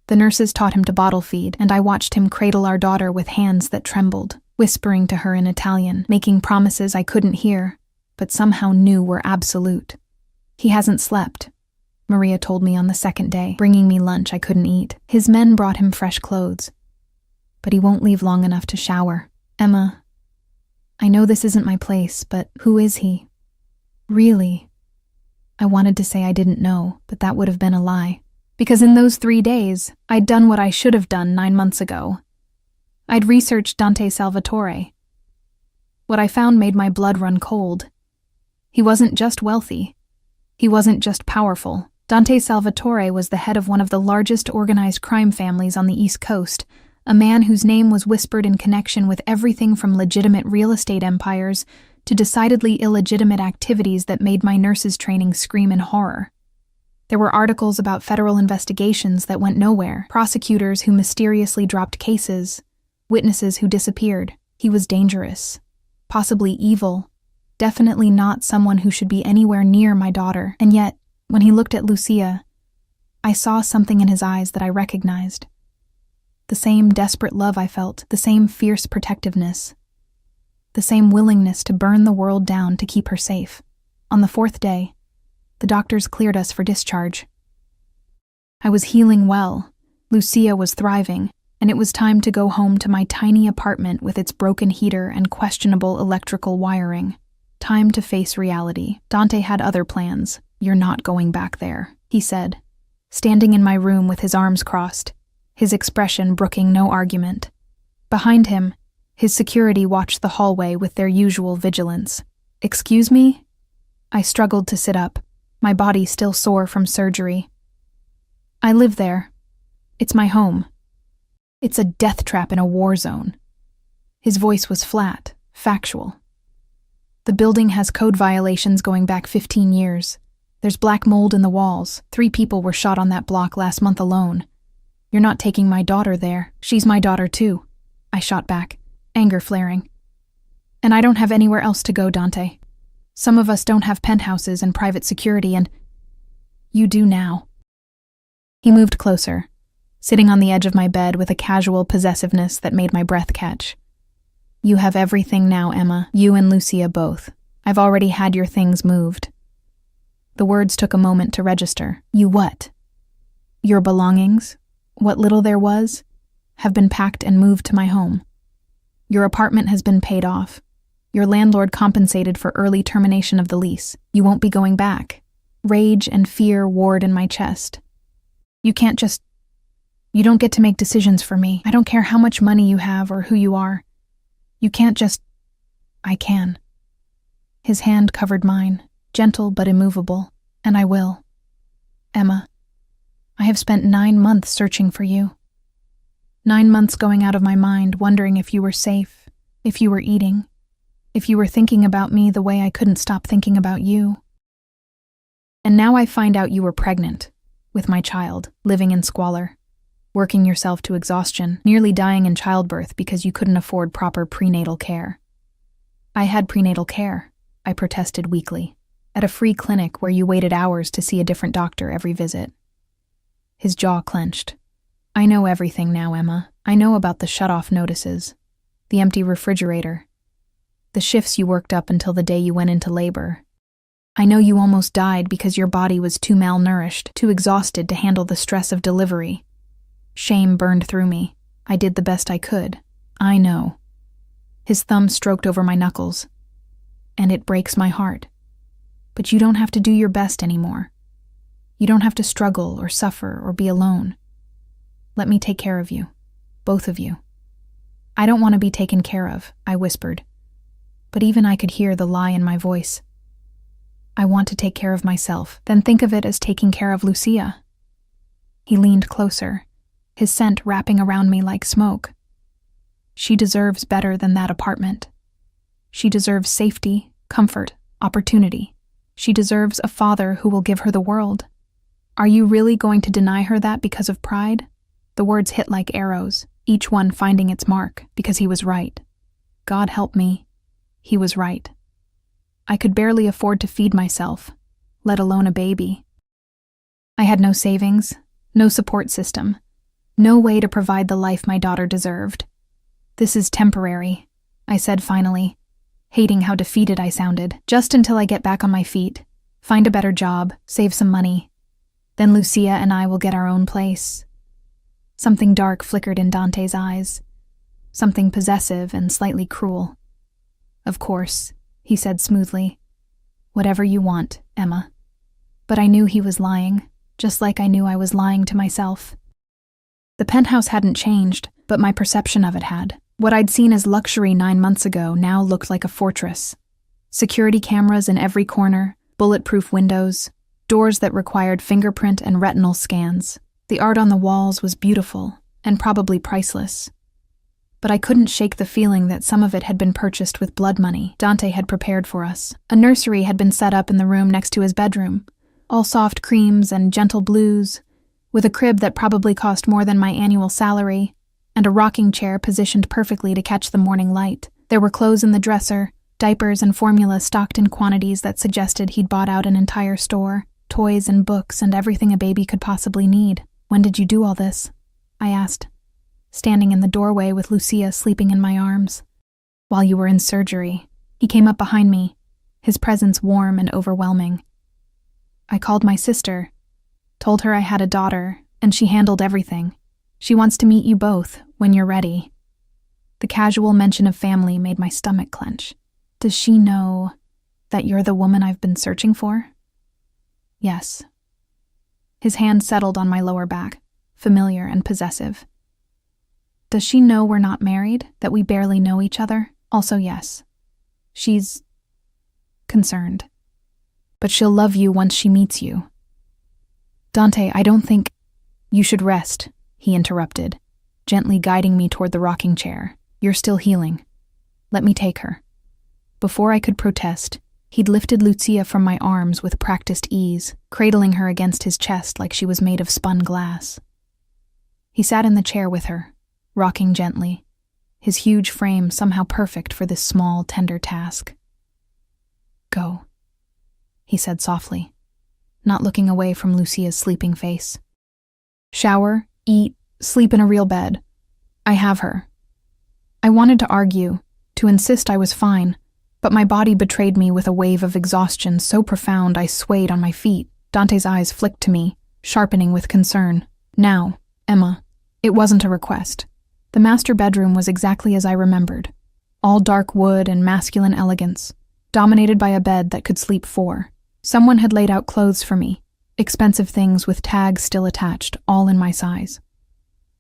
The nurses taught him to bottle feed, and I watched him cradle our daughter with hands that trembled, whispering to her in Italian, making promises I couldn't hear, but somehow knew were absolute. He hasn't slept, Maria told me on the second day, bringing me lunch I couldn't eat. His men brought him fresh clothes, but he won't leave long enough to shower. Emma, I know this isn't my place, but who is he? Really? I wanted to say I didn't know, but that would have been a lie. Because in those 3 days, I'd done what I should have done 9 months ago. I'd researched Dante Salvatore. What I found made my blood run cold. He wasn't just wealthy. He wasn't just powerful. Dante Salvatore was the head of one of the largest organized crime families on the East Coast, a man whose name was whispered in connection with everything from legitimate real estate empires to decidedly illegitimate activities that made my nurse's training scream in horror. There were articles about federal investigations that went nowhere, prosecutors who mysteriously dropped cases, witnesses who disappeared. He was dangerous, possibly evil, definitely not someone who should be anywhere near my daughter. And yet, when he looked at Lucia, I saw something in his eyes that I recognized. The same desperate love I felt, the same fierce protectiveness, the same willingness to burn the world down to keep her safe. On the 4th day, the doctors cleared us for discharge. I was healing well, Lucia was thriving, and it was time to go home to my tiny apartment with its broken heater and questionable electrical wiring. Time to face reality. Dante had other plans. You're not going back there, he said, standing in my room with his arms crossed, his expression brooking no argument. Behind him, his security watched the hallway with their usual vigilance. Excuse me? I struggled to sit up, my body still sore from surgery. I live there. It's my home. It's a death trap in a war zone. His voice was flat, factual. The building has code violations going back 15 years. There's black mold in the walls. 3 people were shot on that block last month alone. You're not taking my daughter there. She's my daughter too. I shot back, anger flaring. And I don't have anywhere else to go, Dante. Some of us don't have penthouses and private security, and you do now. He moved closer, sitting on the edge of my bed with a casual possessiveness that made my breath catch. You have everything now, Emma. You and Lucia both. I've already had your things moved. The words took a moment to register. You what? Your belongings, what little there was, have been packed and moved to my home. Your apartment has been paid off. Your landlord compensated for early termination of the lease. You won't be going back. Rage and fear warred in my chest. You don't get to make decisions for me. I don't care how much money you have or who you are. You can't just... I can. His hand covered mine, gentle but immovable, and I will. Emma, I have spent 9 months searching for you. 9 months going out of my mind, wondering if you were safe, if you were eating, if you were thinking about me the way I couldn't stop thinking about you. And now I find out you were pregnant, with my child, living in squalor, working yourself to exhaustion, nearly dying in childbirth because you couldn't afford proper prenatal care. I had prenatal care, I protested weakly, at a free clinic where you waited hours to see a different doctor every visit. His jaw clenched. I know everything now, Emma. I know about the shut-off notices, the empty refrigerator, the shifts you worked up until the day you went into labor. I know you almost died because your body was too malnourished, too exhausted to handle the stress of delivery. Shame burned through me. I did the best I could. I know. His thumb stroked over my knuckles. And it breaks my heart. But you don't have to do your best anymore. You don't have to struggle or suffer or be alone. Let me take care of you. Both of you. I don't want to be taken care of, I whispered. But even I could hear the lie in my voice. I want to take care of myself, then think of it as taking care of Lucia. He leaned closer, his scent wrapping around me like smoke. She deserves better than that apartment. She deserves safety, comfort, opportunity. She deserves a father who will give her the world. Are you really going to deny her that because of pride? The words hit like arrows, each one finding its mark, because he was right. God help me. He was right. I could barely afford to feed myself, let alone a baby. I had no savings, no support system, no way to provide the life my daughter deserved. This is temporary, I said finally, hating how defeated I sounded, just until I get back on my feet, find a better job, save some money. Then Lucia and I will get our own place. Something dark flickered in Dante's eyes, something possessive and slightly cruel. Of course, he said smoothly. Whatever you want, Emma. But I knew he was lying, just like I knew I was lying to myself. The penthouse hadn't changed, but my perception of it had. What I'd seen as luxury 9 months ago now looked like a fortress. Security cameras in every corner, bulletproof windows, doors that required fingerprint and retinal scans. The art on the walls was beautiful, and probably priceless. But I couldn't shake the feeling that some of it had been purchased with blood money Dante had prepared for us. A nursery had been set up in the room next to his bedroom, all soft creams and gentle blues, with a crib that probably cost more than my annual salary, and a rocking chair positioned perfectly to catch the morning light. There were clothes in the dresser, diapers and formula stocked in quantities that suggested he'd bought out an entire store, toys and books and everything a baby could possibly need. When did you do all this? I asked, standing in the doorway with Lucia sleeping in my arms. While you were in surgery. He came up behind me, his presence warm and overwhelming. I called my sister, told her I had a daughter, and she handled everything. She wants to meet you both when you're ready. The casual mention of family made my stomach clench. Does she know that you're the woman I've been searching for? Yes. His hand settled on my lower back, familiar and possessive. Does she know we're not married, that we barely know each other? Also yes. She's concerned. But she'll love you once she meets you. Dante, I don't think... You should rest, he interrupted, gently guiding me toward the rocking chair. You're still healing. Let me take her. Before I could protest, he'd lifted Lucia from my arms with practiced ease, cradling her against his chest like she was made of spun glass. He sat in the chair with her, rocking gently, his huge frame somehow perfect for this small, tender task. Go, he said softly, not looking away from Lucia's sleeping face. Shower, eat, sleep in a real bed. I have her. I wanted to argue, to insist I was fine, but my body betrayed me with a wave of exhaustion so profound I swayed on my feet. Dante's eyes flicked to me, sharpening with concern. Now, Emma, it wasn't a request. The master bedroom was exactly as I remembered. All dark wood and masculine elegance, dominated by a bed that could sleep 4. Someone had laid out clothes for me, expensive things with tags still attached, all in my size.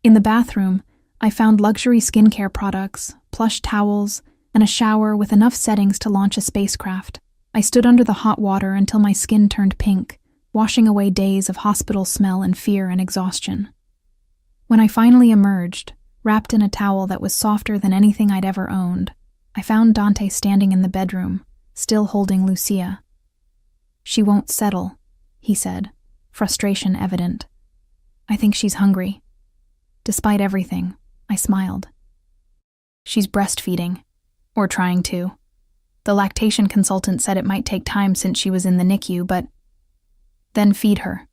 In the bathroom, I found luxury skincare products, plush towels, and a shower with enough settings to launch a spacecraft. I stood under the hot water until my skin turned pink, washing away days of hospital smell and fear and exhaustion. When I finally emerged, wrapped in a towel that was softer than anything I'd ever owned, I found Dante standing in the bedroom, still holding Lucia. She won't settle, he said, frustration evident. I think she's hungry. Despite everything, I smiled. She's breastfeeding, or trying to. The lactation consultant said it might take time since she was in the NICU, but... Then feed her.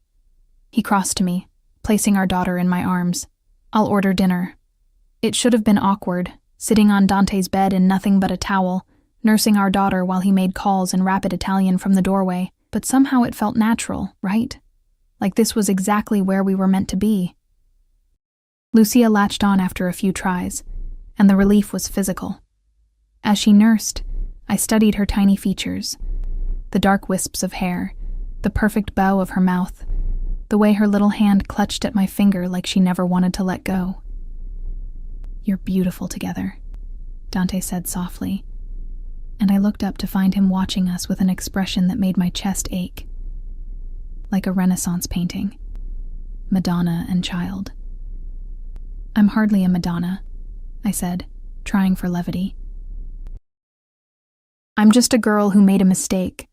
He crossed to me, placing our daughter in my arms. I'll order dinner. It should have been awkward, sitting on Dante's bed in nothing but a towel, nursing our daughter while he made calls in rapid Italian from the doorway, but somehow it felt natural, right? Like this was exactly where we were meant to be. Lucia latched on after a few tries, and the relief was physical. As she nursed, I studied her tiny features, the dark wisps of hair, the perfect bow of her mouth, the way her little hand clutched at my finger like she never wanted to let go. "You're beautiful together," Dante said softly, and I looked up to find him watching us with an expression that made my chest ache. Like a Renaissance painting. Madonna and child. "I'm hardly a Madonna," I said, trying for levity. "I'm just a girl who made a mistake."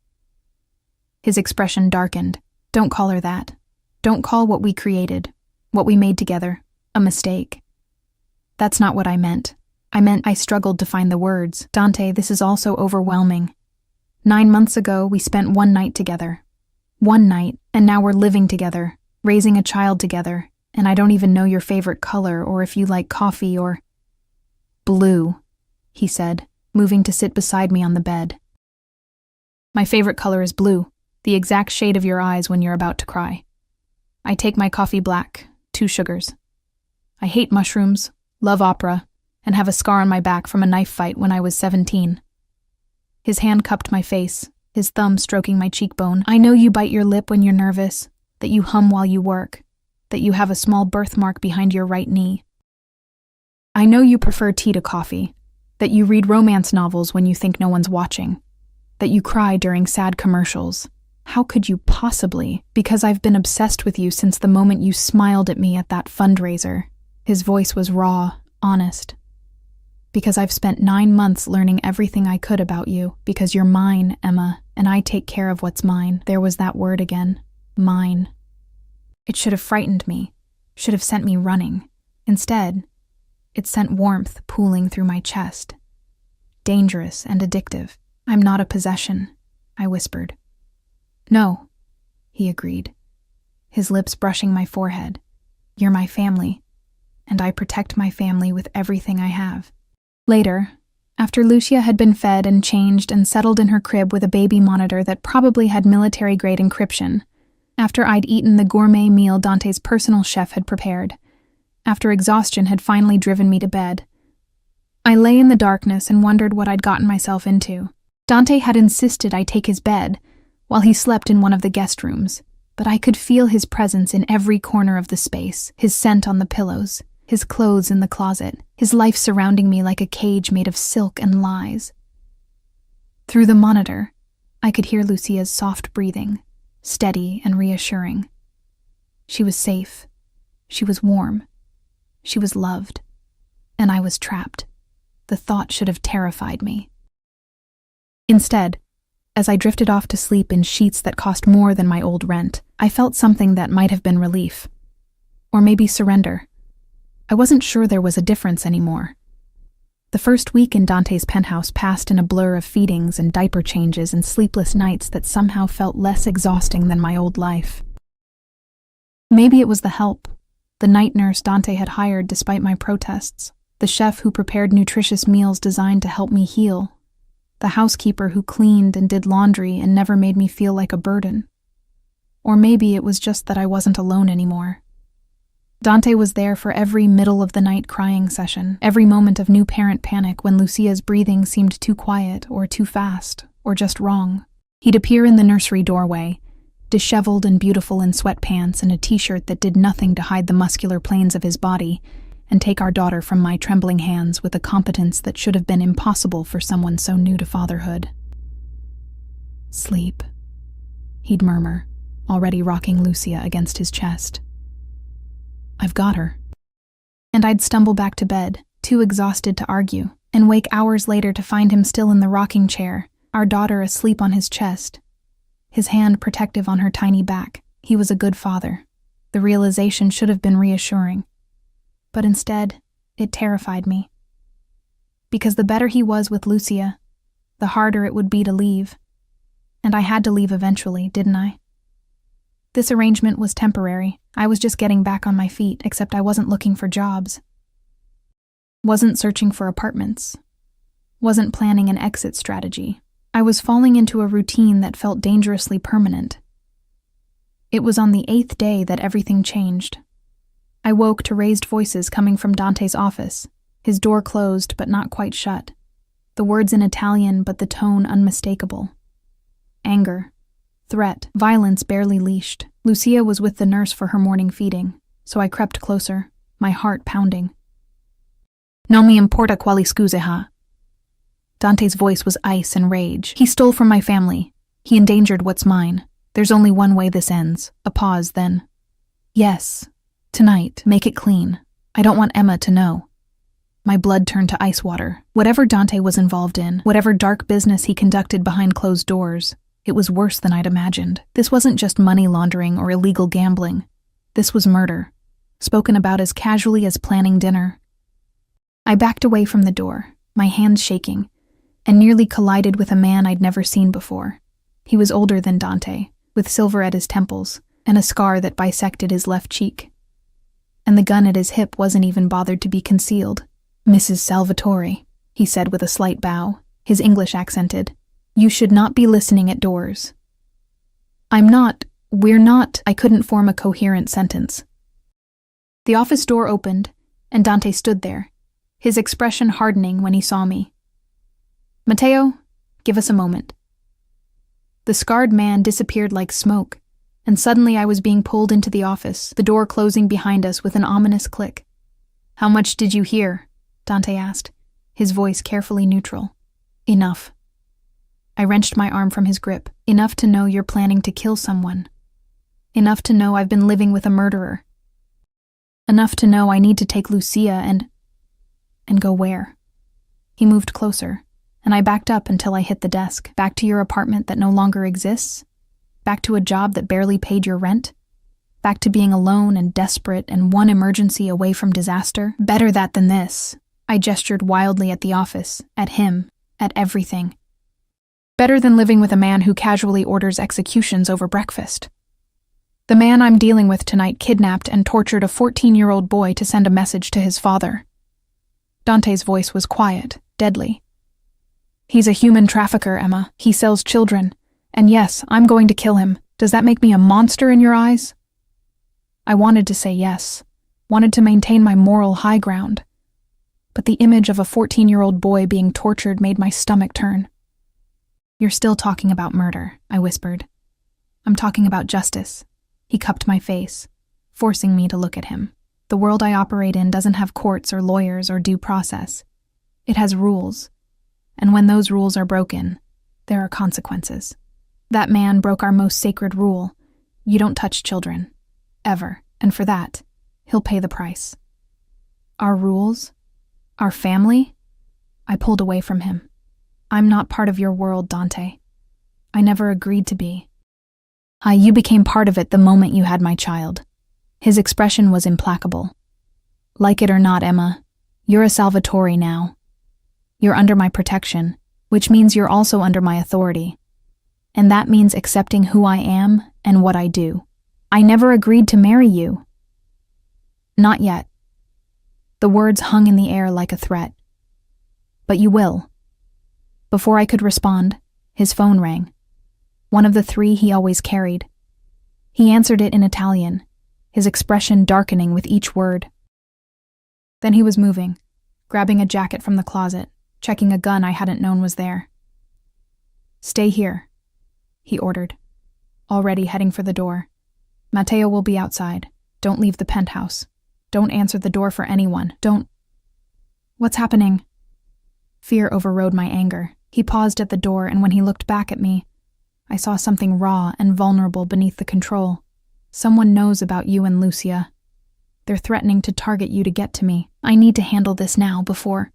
His expression darkened. "Don't call her that. Don't call what we created, what we made together, a mistake." "That's not what I meant. I struggled to find the words. Dante, this is all so overwhelming. 9 months ago, we spent one night together. One night, and now we're living together, raising a child together, and I don't even know your favorite color or if you like coffee or—" "Blue," he said, moving to sit beside me on the bed. "My favorite color is blue, the exact shade of your eyes when you're about to cry. I take my coffee black, 2 sugars. I hate mushrooms, love opera, and have a scar on my back from a knife fight when I was 17. His hand cupped my face, his thumb stroking my cheekbone. "I know you bite your lip when you're nervous, that you hum while you work, that you have a small birthmark behind your right knee. I know you prefer tea to coffee, that you read romance novels when you think no one's watching, that you cry during sad commercials. How could you possibly? Because I've been obsessed with you since the moment you smiled at me at that fundraiser." His voice was raw, honest. "Because I've spent 9 months learning everything I could about you, because you're mine, Emma, and I take care of what's mine." There was that word again, mine. It should have frightened me, should have sent me running. Instead, it sent warmth pooling through my chest. Dangerous and addictive. "I'm not a possession," I whispered. "No," he agreed, his lips brushing my forehead. "You're my family, and I protect my family with everything I have." Later, after Lucia had been fed and changed and settled in her crib with a baby monitor that probably had military-grade encryption, after I'd eaten the gourmet meal Dante's personal chef had prepared, after exhaustion had finally driven me to bed, I lay in the darkness and wondered what I'd gotten myself into. Dante had insisted I take his bed, while he slept in one of the guest rooms, but I could feel his presence in every corner of the space, his scent on the pillows, his clothes in the closet, his life surrounding me like a cage made of silk and lies. Through the monitor, I could hear Lucia's soft breathing, steady and reassuring. She was safe. She was warm. She was loved. And I was trapped. The thought should have terrified me. Instead, as I drifted off to sleep in sheets that cost more than my old rent, I felt something that might have been relief. Or maybe surrender. I wasn't sure there was a difference anymore. The first week in Dante's penthouse passed in a blur of feedings and diaper changes and sleepless nights that somehow felt less exhausting than my old life. Maybe it was the help, the night nurse Dante had hired despite my protests, the chef who prepared nutritious meals designed to help me heal, the housekeeper who cleaned and did laundry and never made me feel like a burden. Or maybe it was just that I wasn't alone anymore. Dante was there for every middle-of-the-night crying session, every moment of new parent panic when Lucia's breathing seemed too quiet or too fast or just wrong. He'd appear in the nursery doorway, disheveled and beautiful in sweatpants and a t-shirt that did nothing to hide the muscular planes of his body, and take our daughter from my trembling hands with a competence that should have been impossible for someone so new to fatherhood. "Sleep," he'd murmur, already rocking Lucia against his chest. "I've got her." And I'd stumble back to bed, too exhausted to argue, and wake hours later to find him still in the rocking chair, our daughter asleep on his chest, his hand protective on her tiny back. He was a good father. The realization should have been reassuring. But instead, it terrified me. Because the better he was with Lucia, the harder it would be to leave. And I had to leave eventually, didn't I? This arrangement was temporary. I was just getting back on my feet, except I wasn't looking for jobs. Wasn't searching for apartments. Wasn't planning an exit strategy. I was falling into a routine that felt dangerously permanent. It was on the 8th day that everything changed. I woke to raised voices coming from Dante's office, his door closed but not quite shut. The words in Italian, but the tone unmistakable. Anger, threat, violence barely leashed. Lucia was with the nurse for her morning feeding, so I crept closer, my heart pounding. Non mi importa quali scuse ha. Dante's voice was ice and rage. He stole from my family. He endangered what's mine. There's only one way this ends. A pause, then. Yes. Tonight, make it clean. I don't want Emma to know. My blood turned to ice water. Whatever Dante was involved in, whatever dark business he conducted behind closed doors, it was worse than I'd imagined. This wasn't just money laundering or illegal gambling. This was murder, spoken about as casually as planning dinner. I backed away from the door, my hands shaking, and nearly collided with a man I'd never seen before. He was older than Dante, with silver at his temples, and a scar that bisected his left cheek. And the gun at his hip wasn't even bothered to be concealed. Mrs. Salvatore, he said with a slight bow, his English accented. You should not be listening at doors. We're not, I couldn't form a coherent sentence. The office door opened, and Dante stood there, his expression hardening when he saw me. Matteo, give us a moment. The scarred man disappeared like smoke, and suddenly I was being pulled into the office, the door closing behind us with an ominous click. How much did you hear? Dante asked, his voice carefully neutral. Enough. I wrenched my arm from his grip. Enough to know you're planning to kill someone. Enough to know I've been living with a murderer. Enough to know I need to take Lucia and go where? He moved closer, and I backed up until I hit the desk. Back to your apartment that no longer exists? Back to a job that barely paid your rent? Back to being alone and desperate and one emergency away from disaster? Better that than this. I gestured wildly at the office, at him, at everything. Better than living with a man who casually orders executions over breakfast. The man I'm dealing with tonight kidnapped and tortured a 14-year-old boy to send a message to his father. Dante's voice was quiet, deadly. He's a human trafficker, Emma. He sells children. And yes, I'm going to kill him. Does that make me a monster in your eyes? I wanted to say yes, wanted to maintain my moral high ground. But the image of a 14-year-old boy being tortured made my stomach turn. You're still talking about murder, I whispered. I'm talking about justice. He cupped my face, forcing me to look at him. The world I operate in doesn't have courts or lawyers or due process. It has rules. And when those rules are broken, there are consequences. That man broke our most sacred rule. You don't touch children. Ever. And for that, he'll pay the price. Our rules? Our family? I pulled away from him. I'm not part of your world, Dante. I never agreed to be. You became part of it the moment you had my child. His expression was implacable. Like it or not, Emma, you're a Salvatore now. You're under my protection, which means you're also under my authority. And that means accepting who I am and what I do. I never agreed to marry you. Not yet. The words hung in the air like a threat. But you will. Before I could respond, his phone rang. One of the three he always carried. He answered it in Italian, his expression darkening with each word. Then he was moving, grabbing a jacket from the closet, checking a gun I hadn't known was there. Stay here, he ordered, already heading for the door. Matteo will be outside. Don't leave the penthouse. Don't answer the door for anyone. Don't... What's happening? Fear overrode my anger. He paused at the door, and when he looked back at me, I saw something raw and vulnerable beneath the control. Someone knows about you and Lucia. They're threatening to target you to get to me. I need to handle this now before...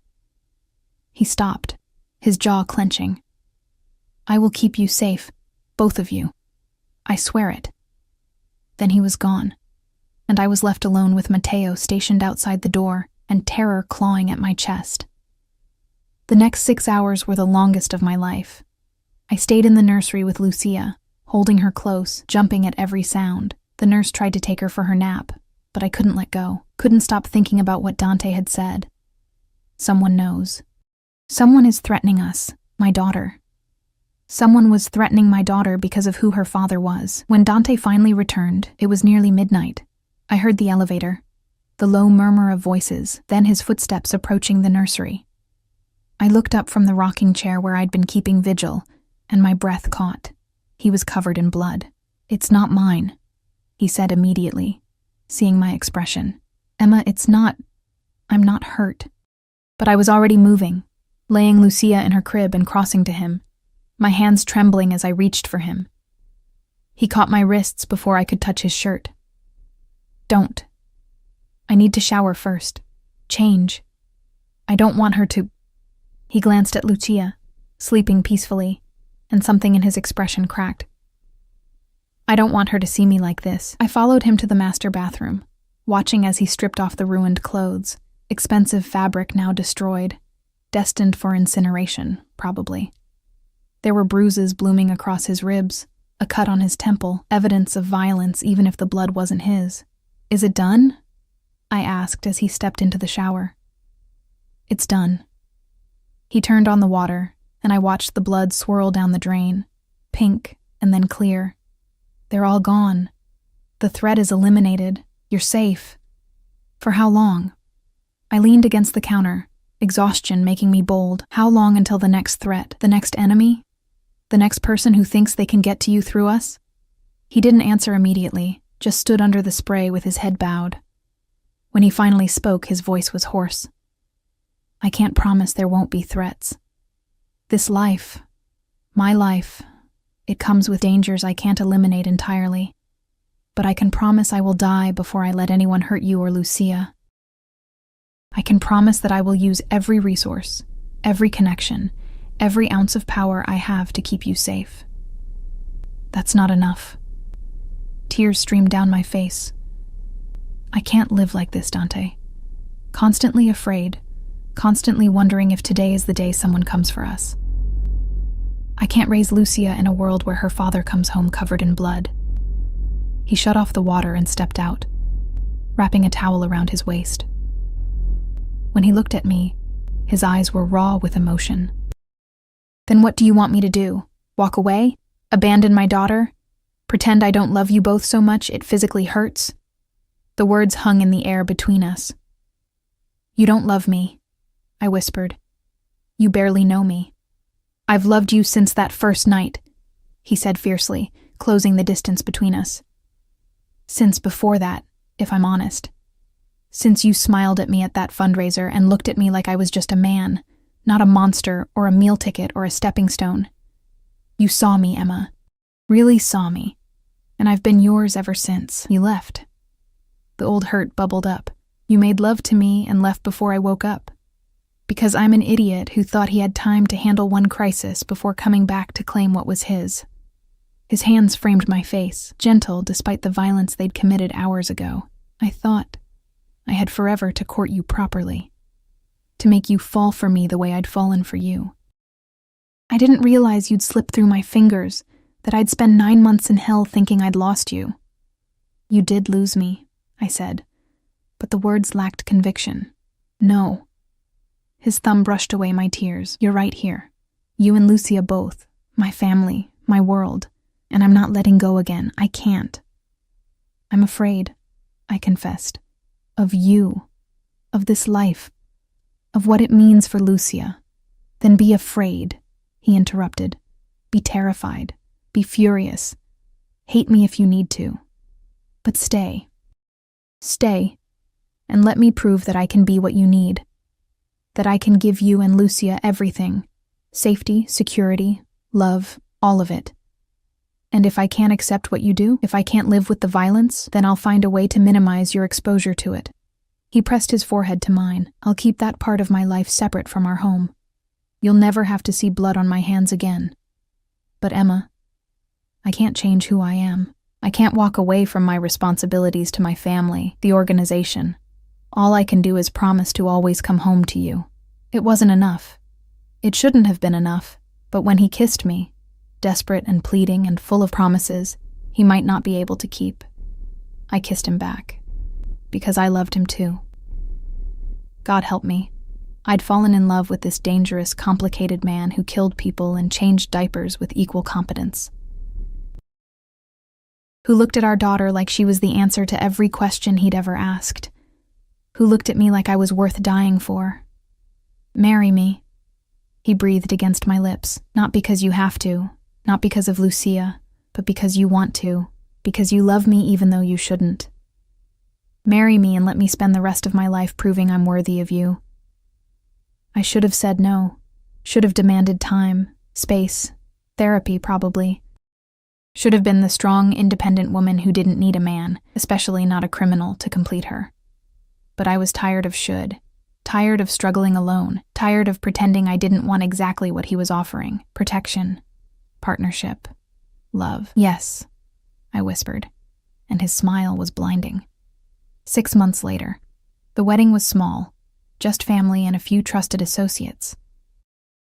He stopped, his jaw clenching. I will keep you safe, both of you. I swear it. Then he was gone, and I was left alone with Matteo stationed outside the door and terror clawing at my chest. The next 6 hours were the longest of my life. I stayed in the nursery with Lucia, holding her close, jumping at every sound. The nurse tried to take her for her nap, but I couldn't let go, couldn't stop thinking about what Dante had said. Someone knows. Someone is threatening us, my daughter. Someone was threatening my daughter because of who her father was. When Dante finally returned, it was nearly midnight. I heard the elevator. the low murmur of voices, then his footsteps approaching the nursery. I looked up from the rocking chair where I'd been keeping vigil, and my breath caught. He was covered in blood. "It's not mine," he said immediately, seeing my expression. "Emma, I'm not hurt." But I was already moving, laying Lucia in her crib and crossing to him, my hands trembling as I reached for him. He caught my wrists before I could touch his shirt. "Don't. I need to shower first. Change. I don't want her to—" He glanced at Lucia, sleeping peacefully, and something in his expression cracked. "I don't want her to see me like this." I followed him to the master bathroom, watching as he stripped off the ruined clothes, expensive fabric now destroyed, destined for incineration, probably. There were bruises blooming across his ribs, a cut on his temple, evidence of violence even if the blood wasn't his. "Is it done?" I asked as he stepped into the shower. "It's done." He turned on the water, and I watched the blood swirl down the drain, pink and then clear. "They're all gone. The threat is eliminated. You're safe." "For how long?" I leaned against the counter, exhaustion making me bold. "How long until the next threat, the next enemy? The next person who thinks they can get to you through us?" He didn't answer immediately, just stood under the spray with his head bowed. When he finally spoke, his voice was hoarse. "I can't promise there won't be threats. This life, my life, it comes with dangers I can't eliminate entirely. But I can promise I will die before I let anyone hurt you or Lucia. I can promise that I will use every resource, every connection, every ounce of power I have to keep you safe." "That's not enough." Tears streamed down my face. "I can't live like this, Dante. Constantly afraid, constantly wondering if today is the day someone comes for us. I can't raise Lucia in a world where her father comes home covered in blood." He shut off the water and stepped out, wrapping a towel around his waist. When he looked at me, his eyes were raw with emotion. "Then what do you want me to do? Walk away? Abandon my daughter? Pretend I don't love you both so much it physically hurts?" The words hung in the air between us. "You don't love me," I whispered. "You barely know me." "I've loved you since that first night," he said fiercely, closing the distance between us. "Since before that, if I'm honest. Since you smiled at me at that fundraiser and looked at me like I was just a man, not a monster or a meal ticket or a stepping stone. You saw me, Emma. Really saw me. And I've been yours ever since you left." The old hurt bubbled up. "You made love to me and left before I woke up. Because I'm an idiot who thought he had time to handle one crisis before coming back to claim what was his." His hands framed my face, gentle despite the violence they'd committed hours ago. "I thought I had forever to court you properly, to make you fall for me the way I'd fallen for you. I didn't realize you'd slip through my fingers, that I'd spend 9 months in hell thinking I'd lost you." "You did lose me," I said, but the words lacked conviction. "No." His thumb brushed away my tears. "You're right here. You and Lucia both. My family, my world. And I'm not letting go again. I can't. I'm afraid," I confessed. "Of you. Of this life. Of what it means for Lucia." "Then be afraid," he interrupted. "Be terrified. Be furious. Hate me if you need to. But stay. Stay. And let me prove that I can be what you need. That I can give you and Lucia everything. Safety, security, love, all of it. And if I can't accept what you do, if I can't live with the violence, then I'll find a way to minimize your exposure to it." He pressed his forehead to mine. "I'll keep that part of my life separate from our home. You'll never have to see blood on my hands again. But Emma, I can't change who I am. I can't walk away from my responsibilities to my family, the organization. All I can do is promise to always come home to you." It wasn't enough. It shouldn't have been enough, but when he kissed me, desperate and pleading and full of promises he might not be able to keep, I kissed him back, because I loved him too. God help me. I'd fallen in love with this dangerous, complicated man who killed people and changed diapers with equal competence. Who looked at our daughter like she was the answer to every question he'd ever asked. who looked at me like I was worth dying for. "Marry me," he breathed against my lips, "not because you have to, not because of Lucia, but because you want to, because you love me even though you shouldn't. Marry me and let me spend the rest of my life proving I'm worthy of you." I should have said no, should have demanded time, space, therapy probably. Should have been the strong, independent woman who didn't need a man, especially not a criminal, to complete her. But I was tired of should, tired of struggling alone, tired of pretending I didn't want exactly what he was offering: protection, partnership, love. "Yes," I whispered, and his smile was blinding. 6 months later, the wedding was small, just family and a few trusted associates.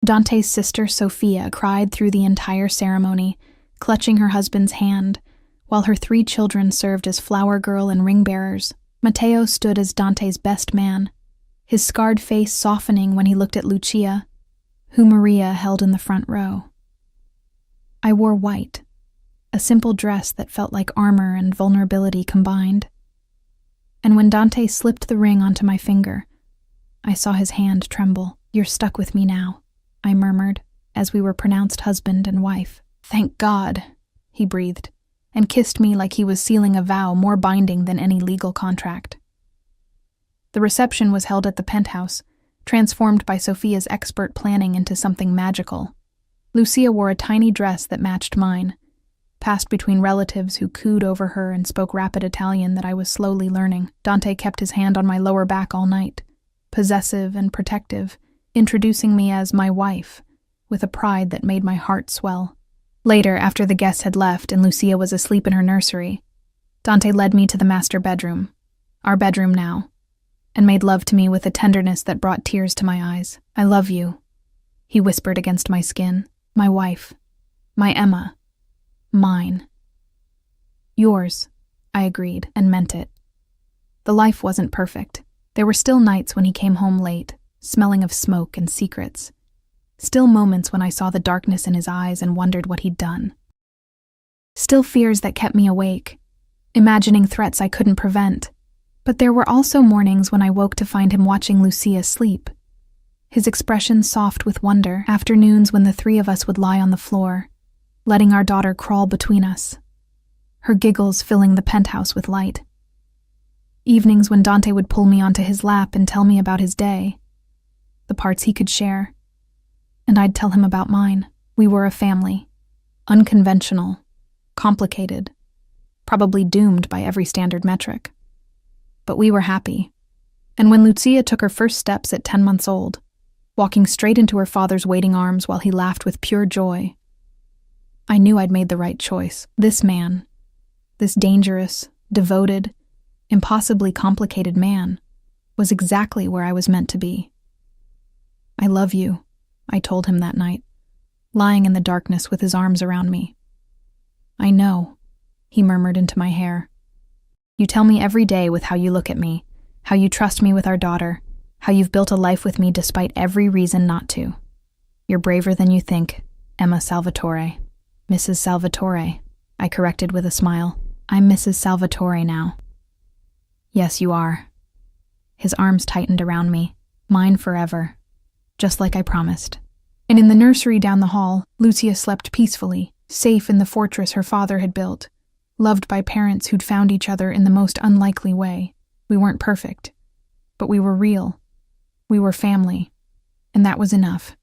Dante's sister Sophia cried through the entire ceremony, clutching her husband's hand, while her 3 children served as flower girl and ring bearers. Matteo stood as Dante's best man, his scarred face softening when he looked at Lucia, who Maria held in the front row. I wore white, a simple dress that felt like armor and vulnerability combined. And when Dante slipped the ring onto my finger, I saw his hand tremble. "You're stuck with me now," I murmured, as we were pronounced husband and wife. "Thank God," he breathed, and kissed me like he was sealing a vow more binding than any legal contract. The reception was held at the penthouse, transformed by Sophia's expert planning into something magical. Lucia wore a tiny dress that matched mine, passed between relatives who cooed over her and spoke rapid Italian that I was slowly learning. Dante kept his hand on my lower back all night, possessive and protective, introducing me as my wife, with a pride that made my heart swell. Later, after the guests had left and Lucia was asleep in her nursery, Dante led me to the master bedroom, our bedroom now, and made love to me with a tenderness that brought tears to my eyes. "I love you," he whispered against my skin. "My wife. My Emma. Mine." "Yours," I agreed, and meant it. The life wasn't perfect. There were still nights when he came home late, smelling of smoke and secrets. Still moments when I saw the darkness in his eyes and wondered what he'd done. Still fears that kept me awake, imagining threats I couldn't prevent. But there were also mornings when I woke to find him watching Lucia sleep, his expression soft with wonder, afternoons when the 3 of us would lie on the floor, letting our daughter crawl between us, her giggles filling the penthouse with light. Evenings when Dante would pull me onto his lap and tell me about his day, the parts he could share, and I'd tell him about mine. We were a family, unconventional, complicated, probably doomed by every standard metric. But we were happy. And when Lucia took her first steps at 10 months old, walking straight into her father's waiting arms while he laughed with pure joy, I knew I'd made the right choice. This man, this dangerous, devoted, impossibly complicated man, was exactly where I was meant to be. "I love you," I told him that night, lying in the darkness with his arms around me. "I know," he murmured into my hair. "You tell me every day with how you look at me, how you trust me with our daughter, how you've built a life with me despite every reason not to. You're braver than you think, Emma Salvatore." "Mrs. Salvatore," I corrected with a smile. "I'm Mrs. Salvatore now." "Yes, you are." His arms tightened around me, mine forever, just like I promised. And in the nursery down the hall, Lucia slept peacefully, safe in the fortress her father had built, loved by parents who'd found each other in the most unlikely way. We weren't perfect, but we were real. We were family, and that was enough.